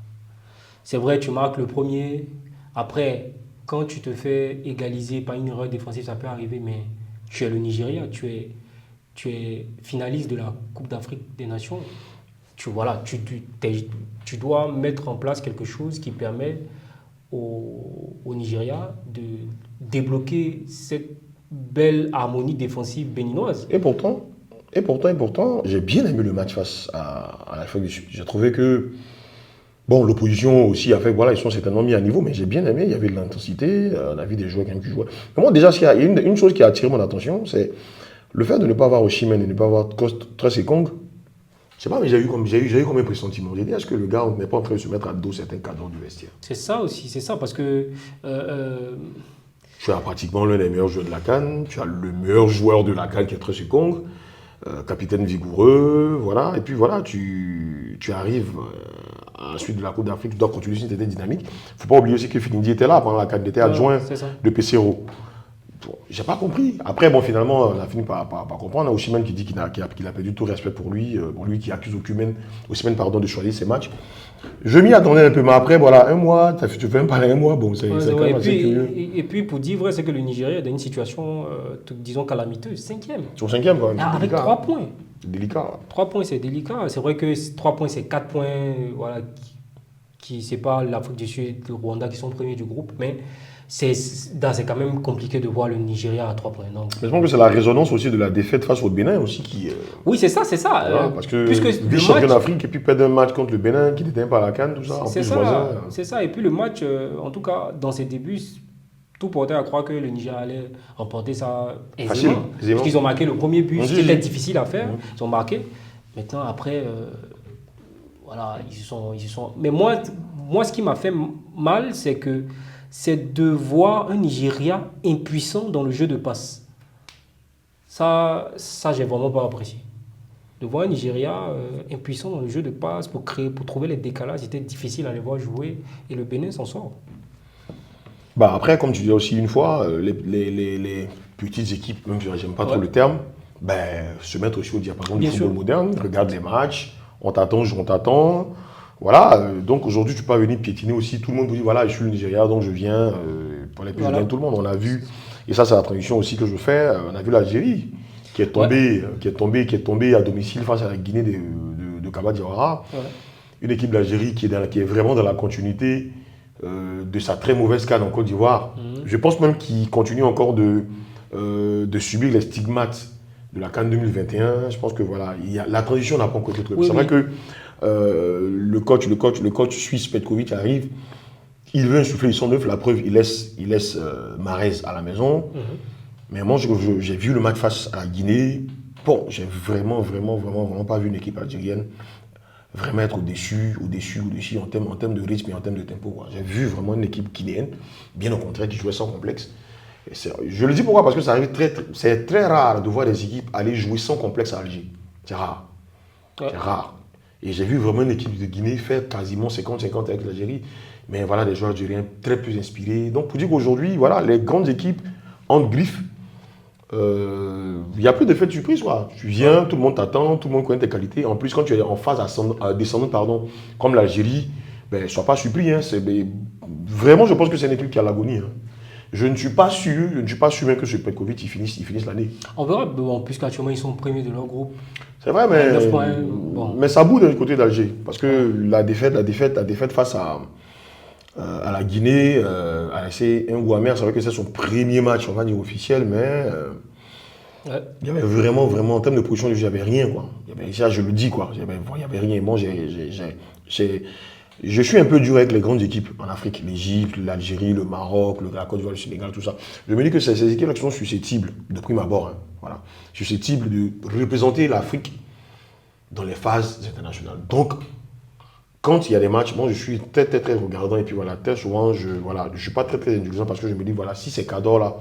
C'est vrai, tu marques le premier. Après, quand tu te fais égaliser par une erreur défensive, ça peut arriver, mais tu es le Nigeria, tu es finaliste de la Coupe d'Afrique des Nations. Tu dois mettre en place quelque chose qui permet au Nigeria de débloquer cette belle harmonie défensive béninoise. Et pourtant, j'ai bien aimé le match face à l'Afrique du Sud. J'ai trouvé que, bon, l'opposition aussi a fait, voilà, ils sont certainement mis à niveau, mais j'ai bien aimé, il y avait de l'intensité, on a vu des joueurs quand même qui jouaient. Mais moi, déjà, il y a une chose qui a attiré mon attention, c'est le fait de ne pas avoir Osimhen et de ne pas avoir Trezeguet. Je sais pas, mais j'ai eu comme un pressentiment. J'ai dit, est-ce que le gars n'est pas en train de se mettre à dos certains cadres du vestiaire? C'est ça aussi, c'est ça, parce que tu as pratiquement l'un des meilleurs joueurs de la CAN, tu as le meilleur joueur de la CAN qui est Trezeguet, capitaine vigoureux, voilà. Et puis voilà, tu arrives à la suite de la Coupe d'Afrique, tu dois continuer sur cette dynamique. Il ne faut pas oublier aussi que Finidi était là pendant la CAN, il était adjoint de Pesero. J'ai pas compris. Après, bon, finalement, on a fini par comprendre. Osimhen qui dit qu'il a perdu tout respect pour lui qui accuse Osimhen de choisir ses matchs. Je m'y attendais un peu, mais après, voilà, un mois, tu fais même pas un mois, bon, c'est quand même assez curieux. Et puis, pour dire vrai, c'est que le Nigeria est dans une situation, disons, calamiteuse, 5e. Sur 5e, quand même. Avec 3 points. C'est délicat. 3 points, c'est délicat. C'est vrai que 3 points, c'est 4 points, voilà, qui séparent l'Afrique du Sud et le Rwanda qui sont premiers du groupe, mais c'est quand même compliqué de voir le Nigeria à 3 points. Donc, mais je pense que c'est la résonance aussi de la défaite face au Bénin aussi qui... Oui, c'est ça. Voilà, parce que vice-champion d'Afrique et puis perdre un match contre le Bénin qui n'était pas à la CAN, tout ça. C'est ça. Et puis le match, en tout cas, dans ses débuts, tout portait à croire que le Nigeria allait remporter ça aisément. Parce qu'ils ont marqué le premier but, ce qui était difficile à faire. Ils ont marqué. Maintenant, après, voilà, ils se sont... Mais moi, ce qui m'a fait mal, c'est de voir un Nigeria impuissant dans le jeu de passe. Ça j'ai vraiment pas apprécié. De voir un Nigeria impuissant dans le jeu de passe pour trouver les décalages, c'était difficile à les voir jouer et le Bénin s'en sort. Bah après, comme tu disais aussi une fois, les petites équipes, même si j'aime pas trop le terme, se mettre aussi au diapason du football moderne, regarde les matchs, on t'attend. Voilà, donc aujourd'hui tu peux pas venir piétiner aussi, tout le monde vous dit voilà, je suis le Nigeria, donc je viens, pour les plus tout le monde, on a vu, et ça c'est la transition aussi que je fais, on a vu l'Algérie qui est tombée à domicile face à la Guinée de Kaba Diawara, une équipe d'Algérie qui est vraiment dans la continuité de sa très mauvaise CAN en Côte d'Ivoire. Je pense même qu'il continue encore de subir les stigmates de la CAN 2021. Je pense que voilà, la transition n'a pas encore été très bien. C'est vrai que le coach suisse Petkovic arrive, il veut insuffler son œuvre, la preuve, il laisse Mahrez à la maison. Mais moi, j'ai vu le match face à la Guinée. Bon, j'ai vraiment pas vu une équipe algérienne vraiment être au-dessus en termes de rythme et en termes de tempo. J'ai vu vraiment une équipe guinéenne, bien au contraire, qui jouait sans complexe. Et je le dis pourquoi, parce que c'est très rare de voir des équipes aller jouer sans complexe à Alger. C'est rare. C'est rare. Et j'ai vu vraiment une équipe de Guinée faire quasiment 50-50 avec l'Algérie. Mais voilà, des joueurs algériens très plus inspirés. Donc pour dire qu'aujourd'hui, voilà, les grandes équipes en griffe, il n'y a plus d'effet de surprise. Quoi. Tu viens, tout le monde t'attend, tout le monde connaît tes qualités. En plus, quand tu es en phase descendante, comme l'Algérie, ne sois pas surpris. Hein. Vraiment, je pense que c'est une équipe qui a l'agonie. Hein. Je ne suis pas sûr même que ce Petkovic, ils finissent l'année. On verra, bon, puisqu'actuellement ils sont premiers de leur groupe. C'est vrai, mais ça boue du côté d'Alger. Parce que la défaite face à la Guinée, à laisser un goût amer. C'est vrai que c'est son premier match, on va dire officiel, mais Ouais. il y avait vraiment, en termes de position de jeu, il n'y avait rien, quoi. Ça, je le dis, quoi. Il y avait rien. Moi, je suis un peu dur avec les grandes équipes en Afrique, l'Égypte, l'Algérie, le Maroc, la Côte d'Ivoire, le Sénégal, tout ça. Je me dis que ces équipes-là qui sont susceptibles, de prime abord, hein, voilà, susceptibles de représenter l'Afrique dans les phases internationales. Donc, quand il y a des matchs, moi je suis très regardant et puis voilà, très souvent je suis pas très indulgent parce que je me dis voilà, si ces cadors-là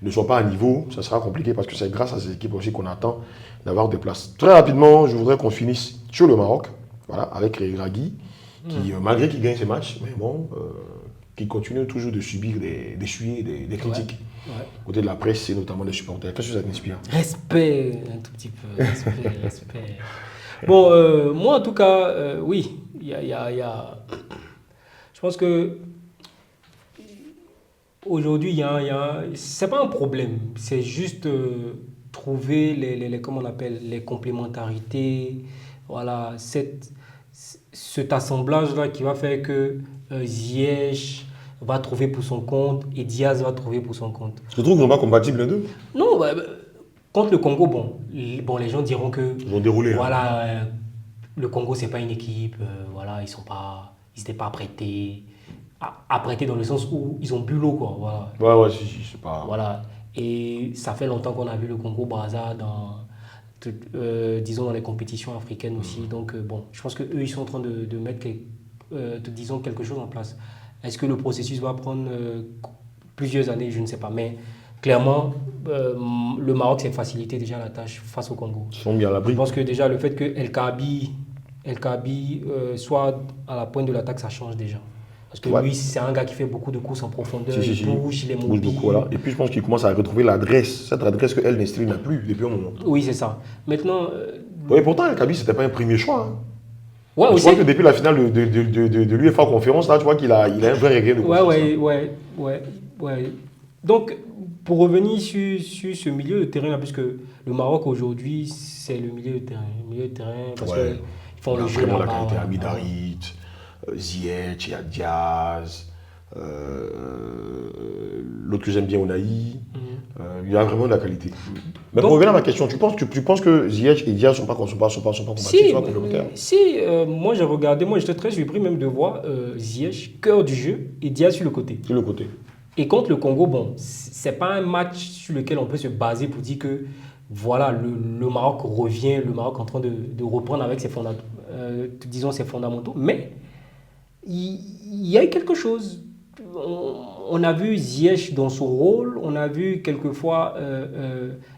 ne sont pas à niveau, ça sera compliqué parce que c'est grâce à ces équipes aussi qu'on attend d'avoir des places. Très rapidement, je voudrais qu'on finisse sur le Maroc, voilà, avec Regragui, qui malgré qu'il gagne ses matchs, mais bon, qui continue toujours de subir des critiques. Ouais. Côté de la presse et notamment des supporters. Qu'est-ce que ça t'inspire? Respect, un tout petit peu. Respect. Bon, moi en tout cas, oui, je pense que aujourd'hui, c'est pas un problème, c'est juste trouver comment on appelle, les complémentarités, voilà, cet assemblage-là qui va faire que Ziyech va trouver pour son compte et Diaz va trouver pour son compte. Tu trouves qu'ils ne sont pas compatibles les deux? Non, contre le Congo, les gens diront que Ils ont déroulé. voilà, le Congo, c'est pas une équipe, voilà, ils n'étaient pas apprêtés dans le sens où ils ont bu l'eau, quoi, voilà. Ouais, c'est pas... Voilà. Et ça fait longtemps qu'on a vu le Congo-Brazza disons dans les compétitions africaines aussi. Donc, bon, je pense qu'eux, ils sont en train de mettre, disons, quelque chose en place. Est-ce que le processus va prendre plusieurs années? Je ne sais pas. Mais clairement, le Maroc s'est facilité déjà la tâche face au Congo. Ils sont bien à l'abri. Je pense que déjà le fait que El Kaabi soit à la pointe de l'attaque, ça change déjà. Parce que lui, c'est un gars qui fait beaucoup de courses en profondeur, il bouge, il est mobile. Beaucoup, voilà. Et puis je pense qu'il commence à retrouver l'adresse, cette adresse que El Nesri n'a plus depuis un moment. Oui, c'est ça. Maintenant... Oui, pourtant, El Kaabi, c'était pas un premier choix. Hein. Ouais, je crois que depuis la finale de l'UEFA Conférence, là, tu vois qu'il a un vrai regret de confiance. Ouais. Donc, pour revenir sur ce milieu de terrain, puisque le Maroc aujourd'hui, c'est le milieu de terrain, parce qu'ils font le jeu là-bas. La qualité Hamid Harit, Ziyech, il y a Diaz, l'autre que j'aime bien, Ounahi. Il y a vraiment de la qualité. Mais pour revenir à ma question, tu penses que Ziyech et Diaz ne sont pas compatibles, complémentaires? Moi j'ai regardé, moi j'étais très surpris même de voir Ziyech, cœur du jeu, et Diaz sur le côté. Sur le côté. Et contre le Congo, bon, c'est pas un match sur lequel on peut se baser pour dire que voilà, le Maroc revient, le Maroc est en train de reprendre avec ses fondamentaux, mais il y a quelque chose. On a vu Ziyech dans son rôle, on a vu quelquefois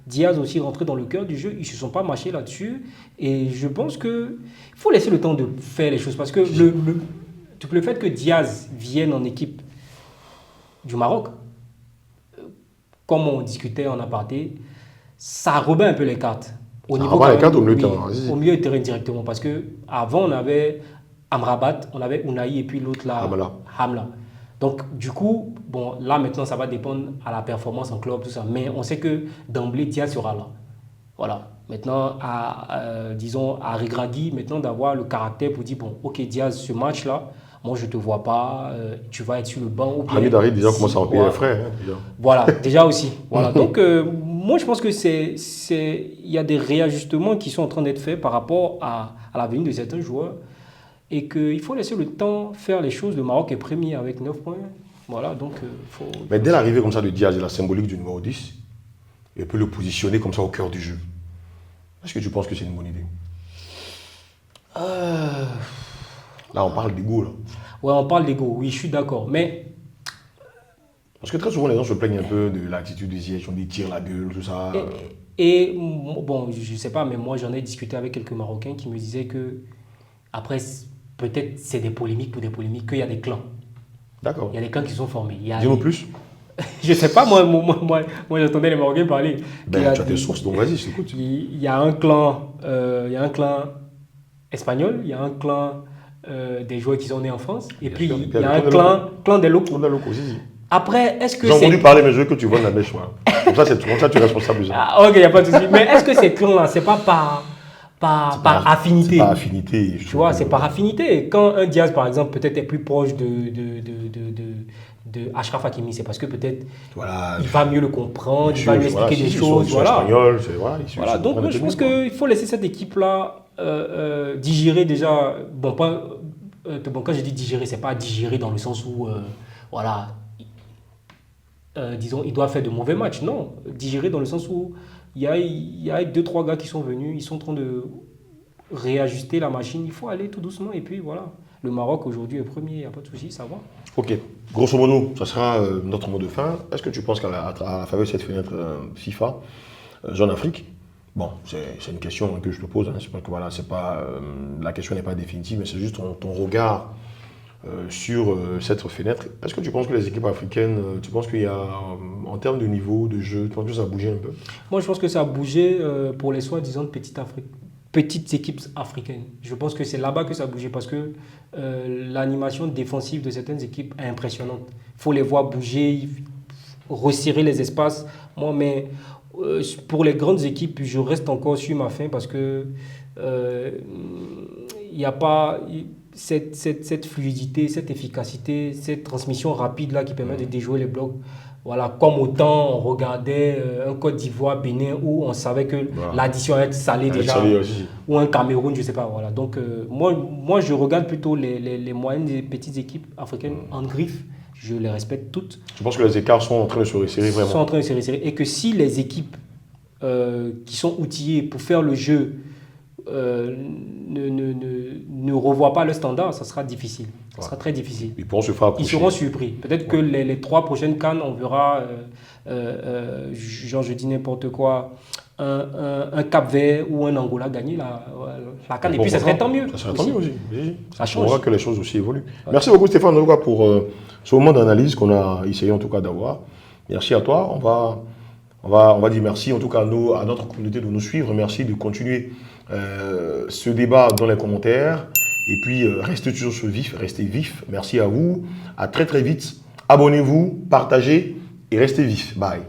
Diaz aussi rentrer dans le cœur du jeu, ils ne se sont pas mâchés là-dessus, et je pense qu'il faut laisser le temps de faire les choses, parce que le fait que Diaz vienne en équipe du Maroc, comme on discutait en aparté, ça rebat un peu les cartes. Au milieu de terrain directement, parce qu'avant on avait Amrabat, on avait Ounahi et puis l'autre là, Hamla. Donc du coup, bon, là maintenant ça va dépendre à la performance en club, tout ça, mais on sait que d'emblée Diaz sera là. Voilà. Maintenant, disons à Regragui, maintenant d'avoir le caractère pour dire, bon, ok Diaz, ce match-là, moi je ne te vois pas, tu vas être sur le banc. Hamid Harit déjà commence à en payer les frais. Déjà. Voilà, déjà aussi. Voilà. Donc moi je pense que il y a des réajustements qui sont en train d'être faits par rapport à la venue de certains joueurs. Et qu'il faut laisser le temps faire les choses. Le Maroc est premier avec 9 points. Voilà, donc faut... Mais dès l'arrivée comme ça de Diaz et la symbolique du numéro 10, il peut le positionner comme ça au cœur du jeu. Est-ce que tu penses que c'est une bonne idée? Là, on parle d'ego, là. Ouais, on parle d'ego, oui, je suis d'accord. Mais... Parce que très souvent, les gens se plaignent un peu de l'attitude de Ziyech, on dit tire la gueule, tout ça. Et bon, je ne sais pas, mais moi, j'en ai discuté avec quelques Marocains qui me disaient que, après, peut-être c'est des polémiques pour des polémiques, qu'il y a des clans. D'accord. Il y a des clans qui sont formés. Dis-nous plus. Je ne sais pas, moi j'entendais les Marocains parler. Tu as tes sources, donc vas-y, je t'écoute. Il y a un clan, espagnol, il y a un clan des joueurs qui sont nés en France, et puis il y a un clan des locaux. Après, est-ce que j'ai entendu parler, mais je veux que tu vois la mèche. Comme ça, tu es responsable. Ah, ok, il n'y a pas de souci. Mais est-ce que ces clans-là, c'est pas par affinité. C'est par affinité. Tu vois, c'est par affinité. Quand un Diaz, par exemple, peut-être est plus proche de Achraf Hakimi, c'est parce que peut-être il va mieux le comprendre, il va lui expliquer des choses. Voilà. Espagnol, Voilà. Donc, moi, je pense qu'il faut laisser cette équipe-là digérer déjà. Bon, quand je dis digérer, c'est pas digérer dans le sens où, voilà, disons, il doit faire de mauvais matchs. Non, digérer dans le sens où il y a 2-3 gars qui sont venus, ils sont en train de réajuster la machine. Il faut aller tout doucement et puis voilà. Le Maroc aujourd'hui est premier, il n'y a pas de souci, ça va. Ok, grosso modo, ça sera notre mot de fin. Est-ce que tu penses qu'à la faveur de cette fenêtre FIFA, Jeune Afrique, bon, c'est une question que je te pose, hein, c'est pas que voilà, c'est pas, la question n'est pas définitive, mais c'est juste ton regard sur cette fenêtre. Est-ce que tu penses que les équipes africaines, tu penses qu'il y a, en termes de niveau de jeu, tu penses que ça a bougé un peu? Moi, je pense que ça a bougé pour les soi-disant petites équipes africaines. Je pense que c'est là-bas que ça a bougé parce que l'animation défensive de certaines équipes est impressionnante. Il faut les voir bouger, resserrer les espaces. Moi, mais pour les grandes équipes, je reste encore sur ma faim parce que il n'y a pas cette fluidité, cette efficacité, cette transmission rapide-là qui permet de déjouer les blocs. Voilà, comme autant on regardait un Côte d'Ivoire, Bénin, où on savait que l'addition allait être salée déjà, ou un Cameroun, je ne sais pas. Voilà. Donc, moi, je regarde plutôt les moyennes et petites équipes africaines en griffe. Je les respecte toutes. Je pense que les écarts sont en train de se resserrer vraiment. Sont en train de se resserrer. Et que si les équipes qui sont outillées pour faire le jeu ne revoient pas le standard, ça sera difficile. Ça sera très difficile. Ils pourront se faire approcher. Ils seront surpris. Peut-être que les 3 prochaines CAN, on verra, genre je dis n'importe quoi, un Cap-Vert ou un Angola gagner la CAN. Et puis ça serait tant mieux. Ça serait tant mieux aussi. Ça change. On voit que les choses aussi évoluent. Merci beaucoup Stéphane en tout cas pour ce moment d'analyse qu'on a essayé en tout cas d'avoir. Merci à toi. On va dire merci en tout cas à notre communauté de nous suivre. Merci de continuer ce débat dans les commentaires. Et puis, restez toujours sur vif, restez vif. Merci à vous. À très très vite. Abonnez-vous, partagez et restez vif. Bye.